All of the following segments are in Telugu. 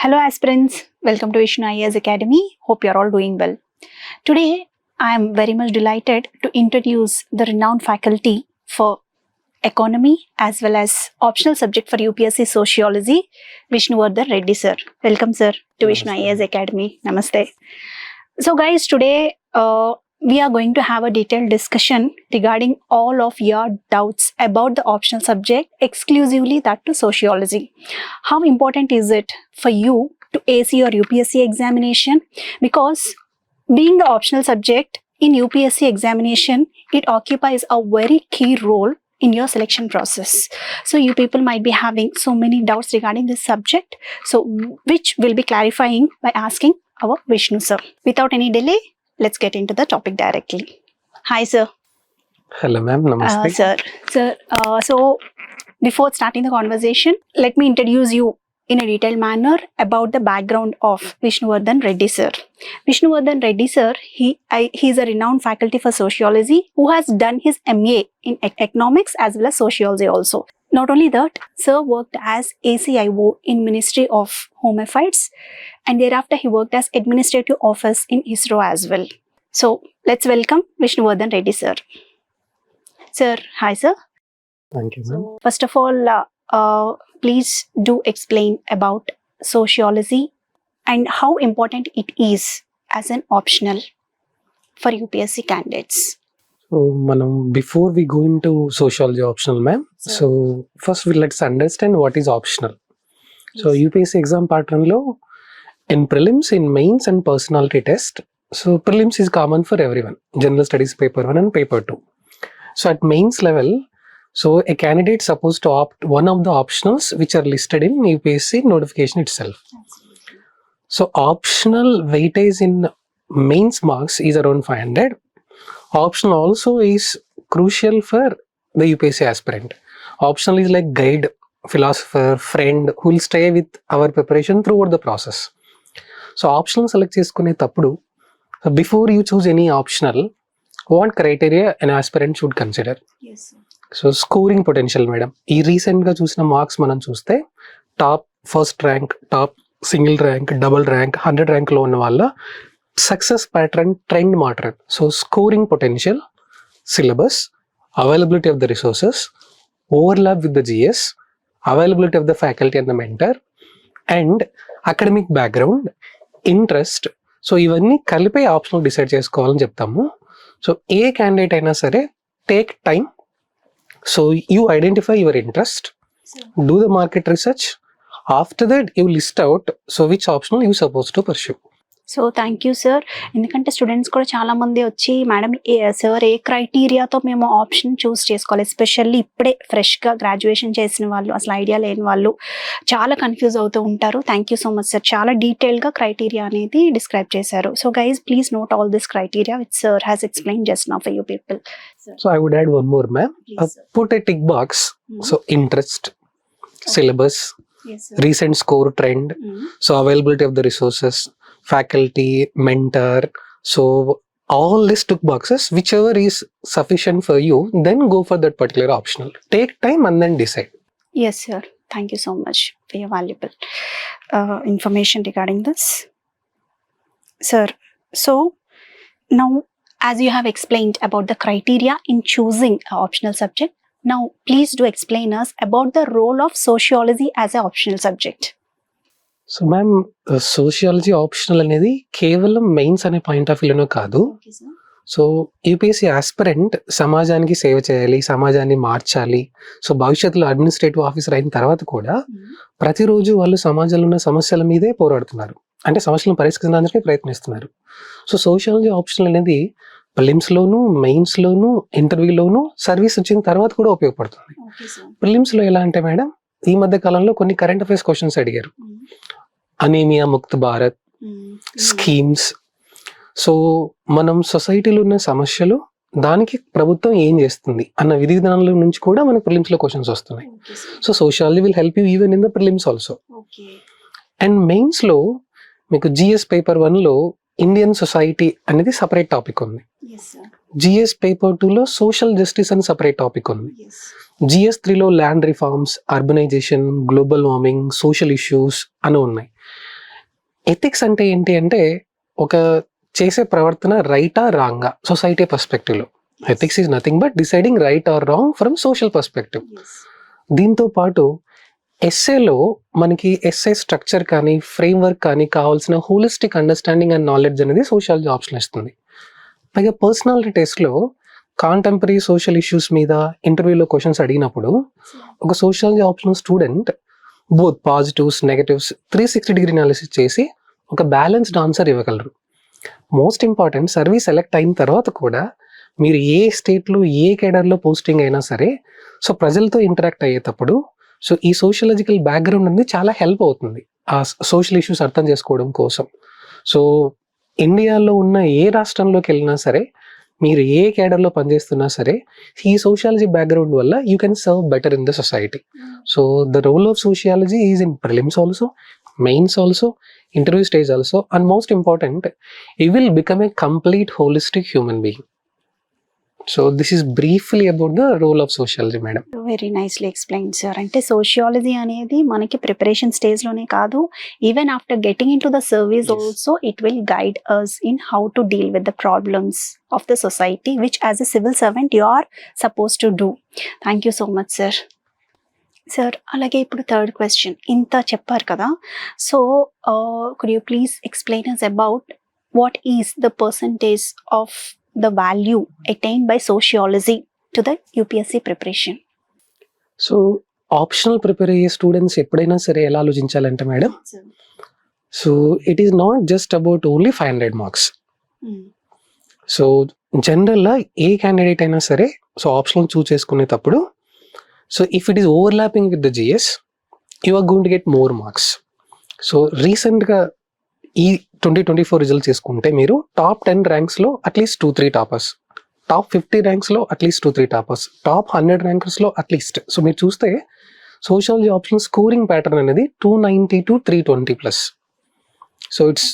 Hello aspirants, welcome to Vishnu IAS Academy. Hope you are all doing well. Today I am very much delighted to introduce the renowned faculty for economy as well as optional subject for UPSC Sociology, Vishnuvardhan Reddy sir. Welcome sir to Vishnu IAS Academy. Namaste. So guys, today we are going to have a detailed discussion regarding all of your doubts about the optional subject, exclusively that to sociology. How important is it for you to AC or UPSC examination? Because being the optional subject in UPSC examination, it occupies a very key role in your selection process. So you people might be having so many doubts regarding this subject, so which we'll be clarifying by asking our Vishnu sir. Without any delay, let's get into the topic directly. Hi sir. Hello ma'am, namaste. So before starting the conversation, let me introduce you in a detailed manner about the background of Vishnuvardhan Reddy sir. Vishnuvardhan Reddy sir, he is a renowned faculty for sociology who has done his MA in economics as well as sociology also. Not only that, sir worked as ACIO in Ministry of Home Affairs, and thereafter he worked as administrative office in ISRO as well. So let's welcome Vishnuvardhan Reddy sir. Sir, hi sir. Thank you ma'am. So, first of all, please do explain about sociology and how important it is as an optional for UPSC candidates. So manam, before we go into sociology optional ma'am, so first let's understand what is optional. So UPSC exam pattern lo in prelims, in mains and personality test. So prelims is common for everyone. General studies paper 1 and paper 2. So at mains level, so a candidate supposed to opt one of the optionals which are listed in UPSC notification itself. So optional weightage in mains marks is around 500. Optional also is crucial for the UPSC aspirant. Optional is like guide, philosopher, friend who will stay with our preparation throughout the process. So optional select cheskune tappudu, so before you choose any optional, what criteria an aspirant should consider? Yes, sir. So scoring potential madam, ఈ రీసెంట్గా చూసిన మార్క్స్ మనం చూస్తే top first rank, top single rank, double rank, 100 ర్యాంక్లో ఉన్న వాళ్ళ సక్సెస్ ప్యాటర్న్ ట్రెండ్ మాట్లాడు. So scoring potential, syllabus, availability of the resources, overlap with the GS, availability of the faculty and the mentor, and academic background, interest. So ఇవన్నీ కలిపి ఆప్షనల్ డిసైడ్ చేసుకోవాలని చెప్తాము. సో ఏ క్యాండిడేట్ అయినా సరే take time. So you identify your interest, do the market research. After that, you list out so which optional you supposed to pursue. So thank you sir. ఎందుకంటే స్టూడెంట్స్ కూడా చాలా మంది వచ్చి మేడం సార్ ఏ క్రైటీరియాతో మేము ఆప్షన్ చూస్ చేసుకోవాలి, ఎస్పెషల్లీ ఇప్పుడే ఫ్రెష్గా గ్రాడ్యుయేషన్ చేసిన వాళ్ళు, అసలు ఐడియా లేని వాళ్ళు చాలా కన్ఫ్యూజ్ అవుతూ ఉంటారు. Thank you so much sir, చాలా డీటెయిల్గా క్రైటీరియా అనేది డిస్క్రైబ్ చేశారు. So guys please note all this criteria which sir has explain just now for you people. So I would add one more ma'am. Put a tick box. So interest, syllabus, recent score trend, so availability of the resources, faculty, mentor. So all these tick boxes, whichever is sufficient for you, then go for that particular optional. Take time and then decide. Yes sir, thank you so much for your valuable information regarding this. Sir, so now as you have explained about the criteria in choosing an optional subject, now please do explain us about the role of sociology as an optional subject. So ma'am, sociology optional అనేది కేవలం మెయిన్స్ అనే పాయింట్ ఆఫ్ వ్యూలోనే కాదు. సో యూపీఎస్సీ ఆస్పిరెంట్ సమాజానికి సేవ చేయాలి, సమాజాన్ని మార్చాలి. సో భవిష్యత్తులో అడ్మినిస్ట్రేటివ్ ఆఫీసర్ అయిన తర్వాత కూడా ప్రతిరోజు వాళ్ళు సమాజంలో ఉన్న సమస్యల మీదే పోరాడుతున్నారు, అంటే సమస్యలను పరిష్కరించడానికి ప్రయత్నిస్తున్నారు. సో సోషియాలజీ ఆప్షనల్ అనేది ప్రిలిమ్స్లోను, మెయిన్స్లోను, ఇంటర్వ్యూలోను, సర్వీస్ వచ్చిన తర్వాత కూడా ఉపయోగపడుతుంది. ప్రిలిమ్స్లో ఎలా అంటే మేడం, ఈ మధ్య కాలంలో కొన్ని కరెంట్ అఫైర్స్ క్వశ్చన్స్ అడిగారు. Anaemia Mukt Bharat, schemes. So మనం సొసైటీలో ఉన్న సమస్యలు, దానికి ప్రభుత్వం ఏం చేస్తుంది అన్న విధి విధానాల నుంచి కూడా మనకు ప్రిలిమ్స్ లో క్వశ్చన్స్ వస్తున్నాయి. So sociology will help you even in the prelims also. And mains లో మీకు జిఎస్ పేపర్ 1 లో ఇండియన్ సొసైటీ అనేది సపరేట్ టాపిక్ ఉంది. జిఎస్ పేపర్ 2 లో సోషల్ జస్టిస్ అని సపరేట్ టాపిక్ ఉంది. GS 3 లో land reforms, urbanisation, global warming, social issues అని ఉన్నాయి. ఎథిక్స్ అంటే ఏంటి అంటే ఒక చేసే ప్రవర్తన రైటా రాంగా సొసైటీ పర్స్పెక్టివ్లో. Ethics is nothing but deciding right or wrong from social perspective. దీంతో పాటు ఎస్ఏలో మనకి ఎస్ఏ స్ట్రక్చర్ కానీ ఫ్రేమ్వర్క్ కానీ కావాల్సిన హోలిస్టిక్ అండర్స్టాండింగ్ అండ్ నాలెడ్జ్ అనేది సోషియాలజీ ఆప్షన్ ఇస్తుంది. పైగా పర్సనాలిటీ టెస్ట్లో కాంటెంపరీ సోషల్ ఇష్యూస్ మీద ఇంటర్వ్యూలో క్వశ్చన్స్ అడిగినప్పుడు ఒక sociology option student both positives negatives 360 degree analysis చేసి ఒక బ్యాలెన్స్డ్ ఆన్సర్ ఇవ్వగలరు. మోస్ట్ ఇంపార్టెంట్, సర్వీస్ సెలెక్ట్ అయిన తర్వాత కూడా మీరు ఏ స్టేట్లో ఏ కేడర్లో పోస్టింగ్ అయినా సరే సో ప్రజలతో ఇంటరాక్ట్ అయ్యేటప్పుడు సో ఈ సోషియాలజికల్ బ్యాక్గ్రౌండ్ అనేది చాలా హెల్ప్ అవుతుంది ఆ సోషల్ ఇష్యూస్ అర్థం చేసుకోవడం కోసం. సో ఇండియాలో ఉన్న ఏ రాష్ట్రంలోకి వెళ్ళినా సరే మీరు ఏ కేడర్లో పనిచేస్తున్నా సరే ఈ సోషియాలజీ బ్యాక్గ్రౌండ్ వల్ల you can serve better in the society. So the role of sociology is in prelims also, mains also, interview stage also, and most important, you will become a complete holistic human being. So this is briefly about the role of sociology, madam. Very nicely explain sir. అంటే సోషియాలజీ అనేది మనకి ప్రిపరేషన్ స్టేజ్లోనే కాదు, even after getting in to the service also it will guide us in how to deal with the problems of the society which as a civil servant you are supposed to do. Thank you so much sir. Sir అలాగే ఇప్పుడు థర్డ్ క్వశ్చన్, ఇంత చెప్పారు కదా, so could you please explain us about what is the percentage of the value attained by sociology to the UPSC preparation? So optional prepare అయ్యే స్టూడెంట్స్ ఎప్పుడైనా సరే ఎలా ఆలోచించాలంటే madam, so it is not just about only 500 marks. So జనరల్గా ఏ క్యాండిడేట్ అయినా సరే సో ఆప్షనల్ చూస్ చేసుకునేటప్పుడు so if it is overlapping with the GS you are going to get more marks. So recent ga ee 2024 results చేసుకుంటే మీరు టాప్ 10 ర్యాంక్స్ లో అట్లీస్ట్ 2-3 టాపర్స్, టాప్ 50 ర్యాంక్స్ లో అట్లీస్ట్ 2-3 టాపర్స్, టాప్ 100 ర్యాంకర్స్ లో అట్లీస్ట్. సో మీరు చూస్తే సోషియాలజీ ఆప్షన్ స్కోరింగ్ ప్యాటర్న్ అనేది 290 to 320 plus. So it's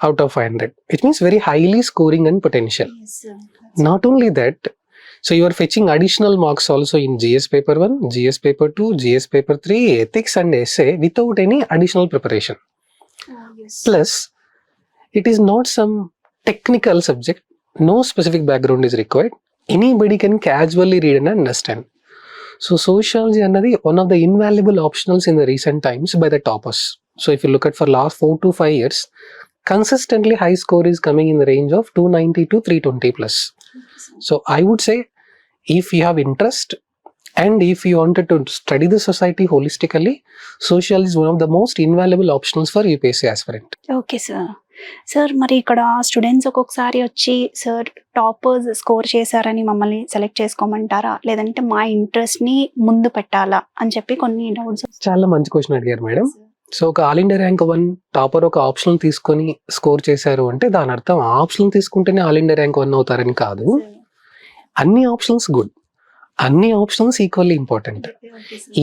out of 500. It means very highly scoring and potential. Not only that, so you are fetching additional marks also in GS paper 1, GS paper 2, GS paper 3, ethics and essay without any additional preparation. Plus it is not some technical subject, no specific background is required, anybody can casually read and understand. So sociology another one of the invaluable optionals in the recent times by the toppers. So if you look at for last 4 to 5 years consistently high score is coming in the range of 290 to 320 plus. So I would say if you have interest and if you wanted to study the society holistically, sociology is one of the most invaluable options for UPSC aspirant. Okay sir. Sir మరి ఇక్కడ స్టూడెంట్స్ ఒక్కొక్కసారి వచ్చి సార్ టాపర్స్ స్కోర్ చేశారని మమ్మల్ని సెలెక్ట్ చేసుకోమంటారా, లేదంటే మా ఇంట్రెస్ట్ని ముందు పెట్టాలా అని చెప్పి కొన్ని డౌట్స్. చాలా మంచి క్వశ్చన్ అడిగారు మేడం. సో ఒక ఆల్ ఇండియా ర్యాంక్ 1 టాపర్ ఒక ఆప్షన్ తీసుకొని స్కోర్ చేశారు అంటే దాని అర్థం ఆ ఆప్షన్ తీసుకుంటేనే ఆల్ ఇండియా ర్యాంక్ 1 అవుతారని కాదు. అన్ని ఆప్షన్స్ గుడ్, అన్ని ఆప్షన్స్ ఈక్వల్లీ ఇంపార్టెంట్.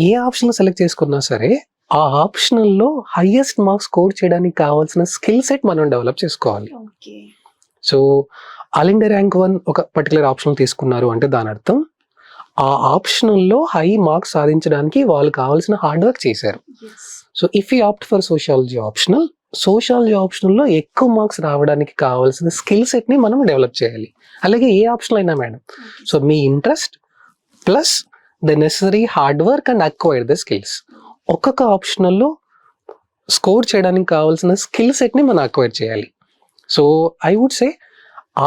ఏ ఆప్షన్ సెలెక్ట్ చేసుకున్నా సరే ఆ ఆప్షన్లో హైయెస్ట్ మార్క్స్ స్కోర్ చేయడానికి కావాల్సిన స్కిల్ సెట్ మనం డెవలప్ చేసుకోవాలి. సో ఆల్ ఇండియా ర్యాంక్ 1 ఒక పర్టికులర్ ఆప్షన్ తీసుకున్నారు అంటే దాని అర్థం ఆ ఆప్షన్లో హై మార్క్స్ సాధించడానికి వాళ్ళు కావాల్సిన హార్డ్ వర్క్ చేశారు. So if you opt for sociology optional, sociology ఆప్షనల్లో ఎక్కువ మార్క్స్ రావడానికి కావాల్సిన స్కిల్ సెట్ని మనం డెవలప్ చేయాలి. అలాగే ఏ ఆప్షన్ అయినా madam, so me interest plus the necessary hard work and acquire the skills. ఒక్కొక్క ఆప్షనల్లో స్కోర్ చేయడానికి కావాల్సిన స్కిల్ సెట్ని మనం అక్వైర్ చేయాలి. సో ఐ వుడ్ సే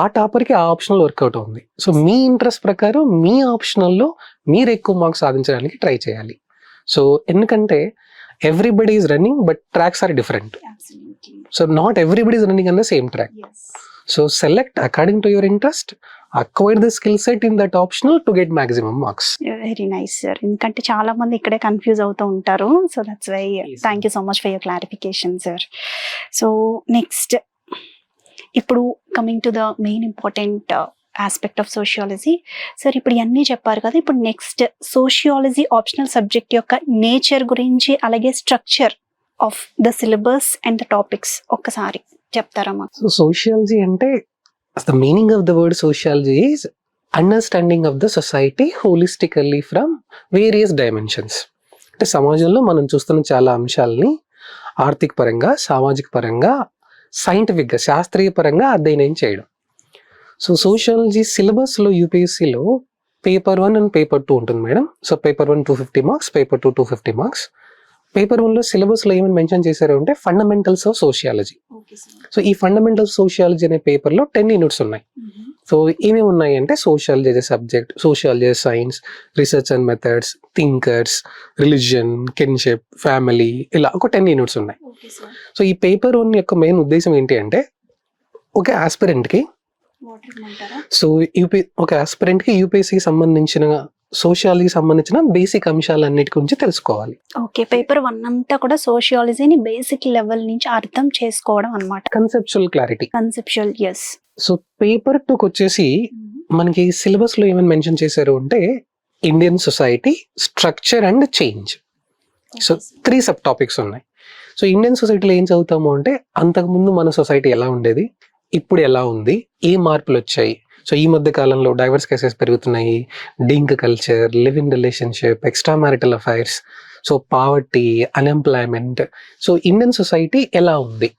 ఆ టాపర్కి ఆ ఆప్షనల్ వర్కౌట్ ఉంది. సో మీ ఇంట్రెస్ట్ ప్రకారం మీ ఆప్షనల్లో మీరు ఎక్కువ మార్క్స్ సాధించడానికి ట్రై చేయాలి. సో ఎందుకంటే everybody is running but tracks are different. Absolutely. So not everybody is running on the same track. Yes. So select according to your interest, acquire the skill set in that optional to get maximum marks. Very nice sir. ఎందుకంటే చాలా మంది ఇక్కడే కన్ఫ్యూజ్ అవుతూ ఉంటారు. So that's why thank you so much for your clarification sir. So next ఇప్పుడు coming to the main important aspect of sociology. Sir ఇప్పుడు ఇవన్నీ చెప్పారు కదా, ఇప్పుడు నెక్స్ట్ సోషియాలజీ ఆప్షనల్ సబ్జెక్ట్ యొక్క నేచర్ గురించి అలాగే structure of the syllabus and the topics ఒక్కసారి చెప్తారా మాకు? సో సోషియాలజీ అంటే the meaning of the word sociology is understanding of the society holistically from various dimensions. అంటే సమాజంలో మనం చూస్తున్న చాలా అంశాలని ఆర్థిక పరంగా, సామాజిక పరంగా, సైంటిఫిక్గా, శాస్త్రీయ పరంగా అధ్యయనం చేయడం. సో సోషియాలజీ సిలబస్లో యూపీఎస్సీలో పేపర్ 1 అండ్ పేపర్ 2 ఉంటుంది madam. So paper 1 250 marks, paper 2 250 marks. Paper 1లో సిలబస్లో ఏమని మెన్షన్ చేశారు అంటే ఫండమెంటల్స్ ఆఫ్ సోషియాలజీ. సో ఈ ఫండమెంటల్స్ సోషియాలజీ అనే పేపర్లో 10 యూనిట్స్ ఉన్నాయి. సో ఏమేమి ఉన్నాయి అంటే sociology as a subject, sociology as science, research and methods, thinkers, religion, kinship, family, ఇలా ఒక 10 యూనిట్స్ ఉన్నాయి. సో ఈ పేపర్ 1 యొక్క మెయిన్ ఉద్దేశం ఏంటి అంటే ఒక ఆస్పిరెంట్కి యూపీఎస్సీకి సంబంధించిన సోషియాలజీకి సంబంధించిన బేసిక్ అంశాలన్నిటి గురించి తెలుసుకోవాలి. ఓకే, పేపర్ 1 అంతా కూడా సోషియాలజీని బేసిక్ లెవెల్ నుంచి అర్థం చేసుకోవడం అన్నమాట. Conceptual clarity. Conceptual, yes. So paper 2కి వచ్చేసి మనకి సిలబస్ లో ఏమని మెన్షన్ చేశారు అంటే Indian society, structure and change. So 3 sub topics ఉన్నాయి. సో ఇండియన్ సొసైటీలో ఏం చదువుతాము అంటే అంతకుముందు మన సొసైటీ ఎలా ఉండేది, ఇప్పుడు ఎలా ఉంది, ఏ మార్పులు వచ్చాయి. సో ఈ మధ్య కాలంలో డైవర్స్ కేసెస్ పెరుగుతున్నాయి, DINK culture, live in relationship, extra marital affairs, so poverty, unemployment. So Indian society ఎలా ఉంది.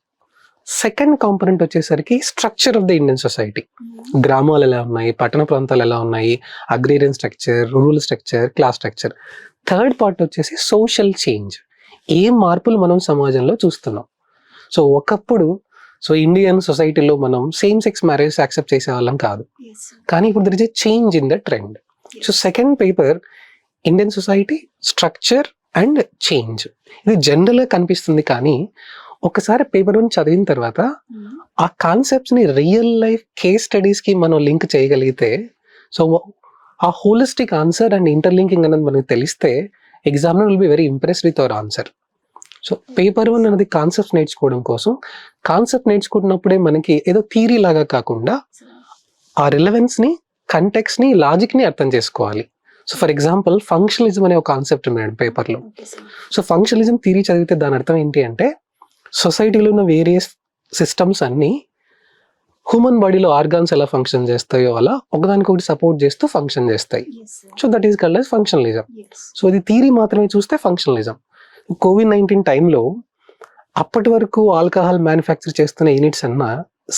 సెకండ్ కాంపోనెంట్ వచ్చేసరికి structure of the Indian society. గ్రామాలు ఎలా ఉన్నాయి, పట్టణ ప్రాంతాలు ఎలా ఉన్నాయి, agrarian structure, rural structure, class structure. Third part వచ్చేసి సోషల్ చేంజ్. ఏ మార్పులు మనం సమాజంలో చూస్తున్నాం. సో ఒకప్పుడు ఇండియన్ సొసైటీలో మనం సేమ్ సెక్స్ మ్యారేజ్ యాక్సెప్ట్ చేసే వాళ్ళం కాదు, కానీ ఇప్పుడు there is a change in the trend. So second paper Indian society, structure and change. ఇది జనరల్గా కనిపిస్తుంది, కానీ ఒకసారి పేపర్ 1 చదివిన తర్వాత ఆ కాన్సెప్ట్స్ ని రియల్ లైఫ్ కేస్ స్టడీస్ కి మనం లింక్ చేయగలిగితే, సో ఆ హోలిస్టిక్ ఆన్సర్ అండ్ ఇంటర్లింకింగ్ అనేది మనకు తెలిస్తే examiner will be very impressed with our answer. So paper 1 అనేది కాన్సెప్ట్ నేర్చుకోవడం కోసం. కాన్సెప్ట్ నేర్చుకుంటున్నప్పుడే మనకి ఏదో థియరీ లాగా కాకుండా ఆ రిలవెన్స్ ని, కంటెక్స్ట్ ని, లాజిక్ ని అర్థం చేసుకోవాలి. సో ఫర్ ఎగ్జాంపుల్ ఫంక్షనలిజం అనే ఒక కాన్సెప్ట్ ఉంది పేపర్లో. సో ఫంక్షనలిజం థియరీ చదివితే దాని అర్థం ఏంటి అంటే సొసైటీలో ఉన్న వేరియస్ సిస్టమ్స్ అన్ని హ్యూమన్ బాడీలో ఆర్గాన్స్ ఎలా ఫంక్షన్ చేస్తాయో అలా ఒకదానికొకటి సపోర్ట్ చేస్తూ ఫంక్షన్ చేస్తాయి. So that is called as functionalism. So ఇది థియరీ మాత్రమే చూస్తే ఫంక్షనలిజం. COVID-19 టైంలో అప్పటి వరకు ఆల్కహాల్ మ్యానుఫ్యాక్చర్ చేస్తున్న యూనిట్స్ అన్నా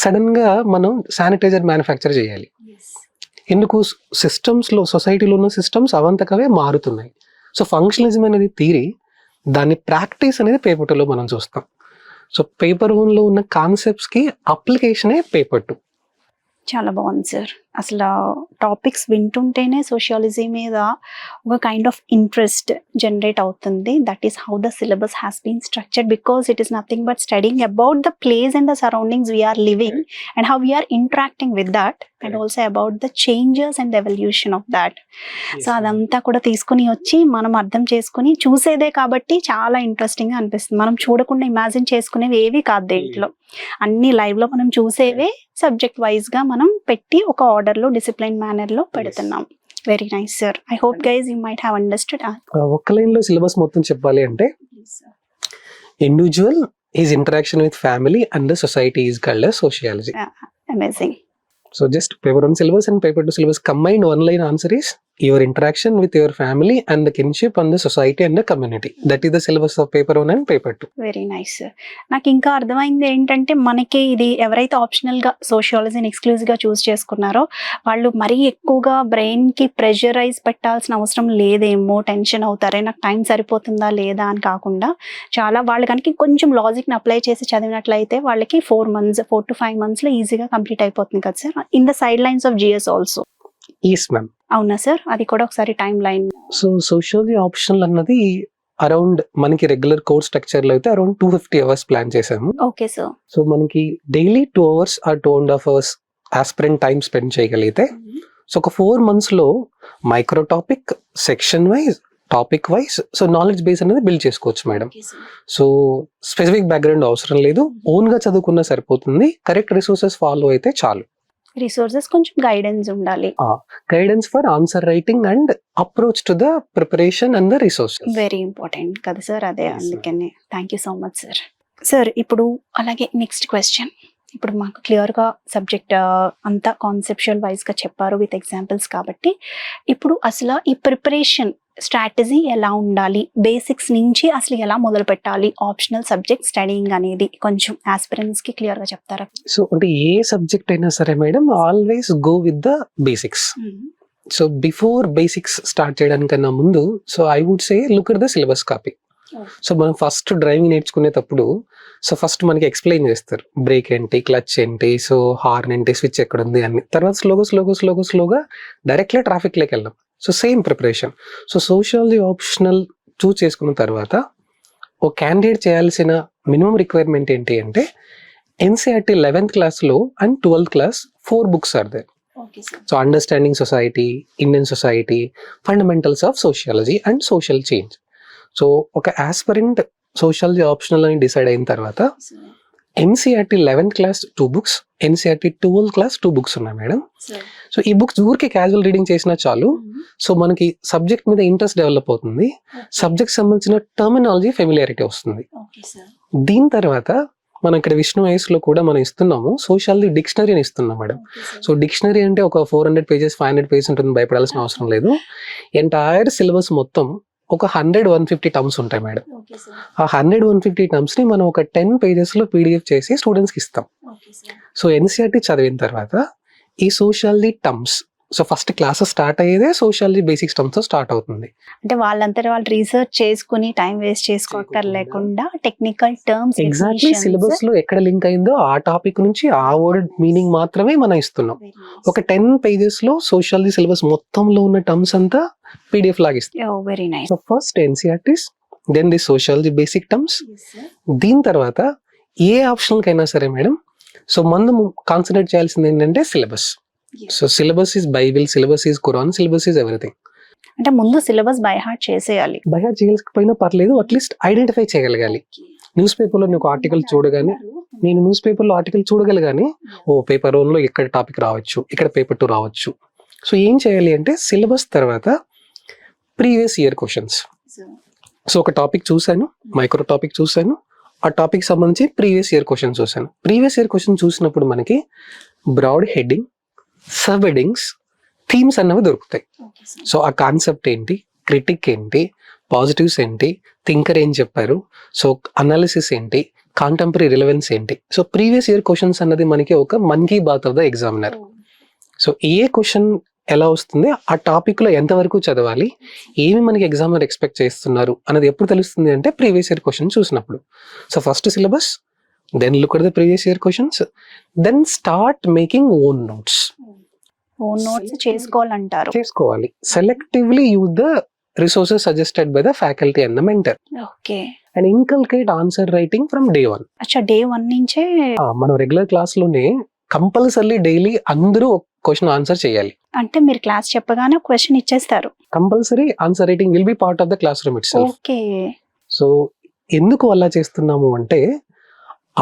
సడన్ గా మనం శానిటైజర్ మ్యానుఫ్యాక్చర్ చేయాలి. ఎందుకు? సిస్టమ్స్లో, సొసైటీలో ఉన్న సిస్టమ్స్ అవంతకవే మారుతున్నాయి. సో ఫంక్షనలిజం అనేది థియరీ, దాని ప్రాక్టీస్ అనేది పేపర్ 2లో మనం చూస్తాం. సో పేపర్ 1లో ఉన్న కాన్సెప్ట్స్కి అప్లికేషనే పేపర్ 2. చాలా బాగుంది సార్. అసలు టాపిక్స్ వింటుంటేనే సోషియాలజీ మీద ఒక కైండ్ ఆఫ్ ఇంట్రెస్ట్ జనరేట్ అవుతుంది. That is how the syllabus has been structured, because it is nothing but studying about the place and the surroundings we are living and how we are interacting with that and also about the changes and evolution of that. So అదంతా కూడా తీసుకుని వచ్చి మనం అర్థం చేసుకుని చూసేదే కాబట్టి చాలా ఇంట్రెస్టింగ్గా అనిపిస్తుంది. మనం చూడకుండా ఇమాజిన్ చేసుకునేవి ఏవి కాదు దీంట్లో, అన్ని లైవ్లో మనం చూసేవే సబ్జెక్ట్ వైజ్గా మనం పెట్టి ఒక ఆర్డర్లో, డిసిప్లైన్ మేనర్లో పెడుతున్నాం. Very nice sir. I hope guys you might have understood. ఒక్క లైన్లో సిలబస్ మొత్తం చెప్పాలి అంటే individual is interaction with family and the society is called as sociology. Amazing. So just paper 1 syllabus and paper 2 syllabus combined, one line answer is your interaction with your family and the kinship and the society and the community. That is the syllabus of paper 1 and paper 2. Very nice sir. నాకు ఇంకా అర్థమైంది ఏంటంటే మనకి ఇది ఎవరైతే ఆప్షనల్గా సోషియాలజీని ఎక్స్క్లూజివ్గా చూస్ చేసుకున్నారో వాళ్ళు మరీ ఎక్కువగా బ్రెయిన్కి ప్రెషరైజ్ పెట్టాల్సిన అవసరం లేదేమో, టెన్షన్ అవుతారే నాకు టైం సరిపోతుందా లేదా అని కాకుండా చాలా వాళ్ళు కనుక కొంచెం లాజిక్ని అప్లై చేసి చదివినట్లయితే వాళ్ళకి 4 to 5 monthsలో ఈజీగా కంప్లీట్ అయిపోతుంది కదా sir. In the sidelines of GS also. Yes ma'am. అవునా సార్? అది కూడా ఒకసారి timeline. So sociology optional అన్నది అరౌండ్ మనకి రెగ్యులర్ కోర్స్ స్ట్రక్చర్ లో అయితే అరౌండ్ 250 hours ప్లాన్ చేసాము. Okay sir. సో మనకి daily 2 hours or 2.5 hours aspirant time spend చేయగలిగితే సో ఒక 4 months లో micro topic, section wise, topic wise, so knowledge base అనేది బిల్డ్ చేసుకోవచ్చు మేడం. సో స్పెసిఫిక్ బ్యాక్గ్రౌండ్ అవసరం లేదు, ఓన్ గా చదువుకున్నా సరిపోతుంది. కరెక్ట్ రిసోర్సెస్ ఫాలో అయితే చాలు. రిసోర్సెస్ కొంచెం గైడెన్స్ ఉండాలి. Guidance for answer writing and approach to the preparation and the resources very important కదా సార్. అదే అందుకనే thank you so much sir. Sir ఇప్పుడు అలాగే నెక్స్ట్ క్వశ్చన్, ఇప్పుడు మాకు క్లియర్గా సబ్జెక్ట్ అంతా కాన్సెప్షువల్ వైజ్గా చెప్పారు విత్ ఎగ్జాంపుల్స్ కాబట్టి ఇప్పుడు అసలు ఈ ప్రిపరేషన్ స్ట్రాటజీ ఎలా ఉండాలి, బేసిక్స్ నుంచి అసలు ఎలా మొదలు పెట్టాలి ఆప్షనల్ సబ్జెక్ట్ స్టడీయింగ్ అనేది కొంచెం ఆస్పిరెంట్స్కి క్లియర్గా చెప్తారా? సో అంటే ఏ సబ్జెక్ట్ అయినా సరే madam, always go with the basics. So before basics start చేయడానికన్నా ముందు, so I would say look at the syllabus copy. So మనం ఫస్ట్ డ్రైవింగ్ నేర్చుకునేటప్పుడు సో ఫస్ట్ మనకి ఎక్స్ప్లెయిన్ చేస్తారు బ్రేక్ ఏంటి, క్లచ్ ఏంటి, సో హార్న్ ఏంటి, స్విచ్ ఎక్కడ ఉంది అని. తర్వాత స్లోగా డైరెక్ట్లీ ట్రాఫిక్లోకి వెళ్ళాం. So same preparation. So sociology optional choose చేసుకున్న తర్వాత ఓ క్యాండిడేట్ చేయాల్సిన మినిమం రిక్వైర్మెంట్ ఏంటి అంటే ఎన్సీఆర్టీ 11th క్లాస్లో and 12th class 4 books are there. So understanding society, Indian society, fundamentals of sociology and social change. So ఒక ఆస్పిరెంట్ సోషాలజీ ఆప్షనల్ అని డిసైడ్ అయిన తర్వాత NCERT 11th class 2 books, NCERT 12th class 2 books ఉన్నాయి మేడం. సో ఈ బుక్స్ ఊరికే క్యాజువల్ రీడింగ్ చేసినా చాలు. సో మనకి సబ్జెక్ట్ మీద ఇంట్రెస్ట్ డెవలప్ అవుతుంది, సబ్జెక్ట్ సంబంధించిన టర్మినాలజీ ఫెమిలియారిటీ వస్తుంది. దీని తర్వాత మనం ఇక్కడ విష్ణు ఐఎస్ లో కూడా మనం ఇస్తున్నాము సోషాలజీ డిక్షనరీ ఇస్తున్నాం మేడం. సో డిక్షనరీ అంటే ఒక 400 pages 500 pages ఉంటుంది, భయపడాల్సిన అవసరం లేదు. ఎంటైర్ సిలబస్ మొత్తం ఒక 100-150 టర్మ్స్ ఉంటాయి మేడం. ఆ 100-150 టర్మ్స్ ని మనం ఒక 10 pages లో PDF చేసి స్టూడెంట్స్కి ఇస్తాం. సో ఎన్సీఆర్టీ చదివిన తర్వాత ఈ sociology terms, so first classes start అయ్యేదే సోషాలజీ బేసిక్స్ టర్మ్స్ తో స్టార్ట్ అవుతుంది. అంటే వాళ్ళంతా వాళ్ళు రీసెర్చ్ చేసుకుని టైం వేస్ట్ చేసుకోవటం లేకుండా టెక్నికల్ టర్మ్స్ ఎగ్జాక్ట్లీ సిలబస్ లో ఎక్కడ లింక్ అయిందో ఆ టాపిక్ నుంచి ఆ వర్డ్ మీనింగ్ మాత్రమే మనం ఇస్తున్నాం. ఒక 10 pages లో సోషాలజీ సిలబస్ మొత్తంలో ఉన్న టర్మ్స్ అంతా PDF లాగా ఇస్తాం. Very nice. So first NCERTs, then the sociology basic terms. దీని తర్వాత ఏ ఆప్షనల్ కైనా సరే మేడం, సో మనం కాన్సన్ట్రేట్ చేయాల్సింది ఏంటంటే syllabus. So syllabus is Bible, syllabus is Quran, syllabus is everything. అంటే ముందు సిలబస్ బై హార్ట్ చేసేయాలి. బై హార్ట్ చేయకపోయినా పర్లేదు, అట్లీస్ట్ ఐడెంటిఫై చేయగలగాలి. న్యూస్ పేపర్లో నేను ఒక ఆర్టికల్ చూడగానే, ఓ పేపర్ 1 లో ఇక్కడ టాపిక్ రావచ్చు, ఇక్కడ పేపర్ 2 రావచ్చు. సో ఏం చేయాలి అంటే సిలబస్ తర్వాత ప్రీవియస్ ఇయర్ క్వశ్చన్స్. సో ఒక టాపిక్ చూశాను, మైక్రో టాపిక్ చూశాను, ఆ టాపిక్ సంబంధించి ప్రీవియస్ ఇయర్ క్వశ్చన్ చూశాను. ప్రీవియస్ ఇయర్ క్వశ్చన్ చూసినప్పుడు మనకి broad heading, subheadings, themes అన్నవి దొరుకుతాయి. సో ఆ కాన్సెప్ట్ ఏంటి, క్రిటిక్ ఏంటి, పాజిటివ్స్ ఏంటి, థింకర్ ఏం చెప్పారు, సో అనాలిసిస్ ఏంటి, కాంటెంపరీ రిలవెన్స్ ఏంటి. సో ప్రీవియస్ ఇయర్ క్వశ్చన్స్ అన్నది మనకి ఒక Mann Ki Baat of the examiner. So ఏ క్వశ్చన్ ఎలా వస్తుంది, ఆ టాపిక్ లో ఎంతవరకు చదవాలి, ఏమి మనకి ఎగ్జామినర్ ఎక్స్పెక్ట్ చేస్తున్నారు అన్నది ఎప్పుడు తెలుస్తుంది అంటే ప్రీవియస్ ఇయర్ క్వశ్చన్ చూసినప్పుడు. So first syllabus, then look at the previous year questions, then start making own notes. Own notes చేసుకోవాలి. Selectively use the resources suggested by the faculty and the mentor. Okay. And inculcate answer writing from day 1. అచ్చా, day 1 నుంచే మనం రెగ్యులర్ క్లాస్ లోనే కంపల్సరీ డైలీ అందరూ ఒక క్వశ్చన్ ఆన్సర్ చేయాలి. అంటే మీరు క్లాస్ చెప్పగానే క్వశ్చన్ ఇచ్చేస్తారు. Compulsory answer writing will be part of the class room itself. Okay. So ఎందుకు అలా చేస్తున్నాము అంటే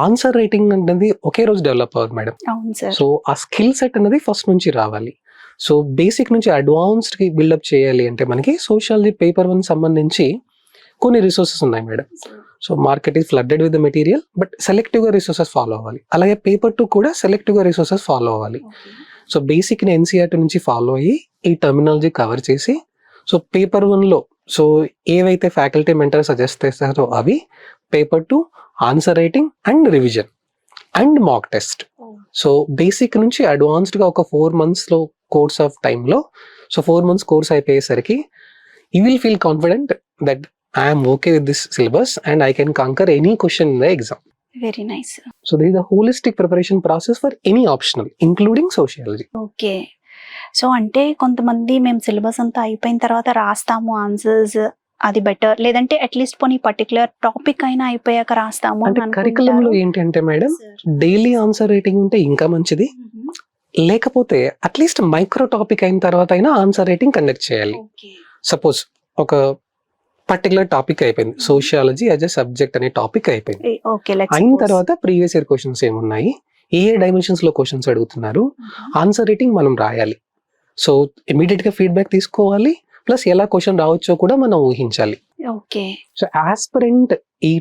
ఆన్సర్ రైటింగ్ అనేది ఒకే రోజు డెవలప్ అవ్వదు మేడం. అవును సార్. సో ఆ స్కిల్ సెట్ అనేది ఫస్ట్ నుంచి రావాలి. సో బేసిక్ నుంచి అడ్వాన్స్డ్ కి బిల్డప్ చేయాలి అంటే మనకి సోషాలజీ పేపర్ 1 సంబంధించి కొన్ని రిసోర్సెస్ ఉన్నాయి madam. So market is flooded with the material, but selective గా రిసోర్సెస్ ఫాలో అవ్వాలి. అలాగే పేపర్ 2 కూడా సెలెక్టివ్ గా రిసోర్సెస్ ఫాలో అవ్వాలి. సో బేసిక్ ని ఎన్సీఆర్టీ నుంచి ఫాలో అయ్యి ఈ టర్మినాలజీ కవర్ చేసి, సో పేపర్ 1 లో సో ఏవైతే ఫ్యాకల్టీ మెంటర్ సజెస్ట్ చేస్తారో అవి, paper 2 answer writing and revision and mock test. So basic నుంచి అడ్వాన్స్డ్ గా ఒక 4 months లో కోర్స్ ఆఫ్ టైంలో, సో 4 months కోర్స్ అయిపోయేసరికి you will feel confident that I'm okay with this syllabus and I can canker any question in the exam. Very nice. So there is a holistic preparation process for any optional, including sociology. Okay. So అంటే కొంతమంది మేము సిలబస్ అంతా అయిపోయిన తర్వాత రాస్తాము ఆన్సర్స్, అది బెటర్, లేదంటే అట్లీస్ట్ పోనీ పర్టికులర్ టాపిక్ అయినా అయిపోయాక రాస్తాము అంటే కరికులం లో ఏంటంటే మేడం, డైలీ ఆన్సర్ రైటింగ్ ఉంటే ఇంకా మంచిది, లేకపోతే అట్లీస్ట్ మైక్రో టాపిక్ అయిన తర్వాత అయినా ఆన్సర్ రైటింగ్ కండక్ట్ చేయాలి. సపోజ్ ఒక పర్టికులర్ టాపిక్ అయిపోయింది, సోషియాలజీ యాజ్ ఎ సబ్జెక్ట్ అనే టాపిక్ అయిపోయింది. అయిన తర్వాత ప్రీవియస్ ఇయర్ క్వశ్చన్స్ ఏమున్నాయి, ఏ డైమెన్షన్స్ లో క్వశ్చన్స్ అడుగుతున్నారు, ఆన్సర్ రైటింగ్ మనం రాయాలి. సో ఇమీడియట్ గా ఫీడ్బ్యాక్ తీసుకోవాలి, ప్లస్ ఎలా క్వశ్చన్ రావచ్చో కూడా మనం ఊహించాలి. ఓకే. సో ఆస్పిరెంట్ ఈ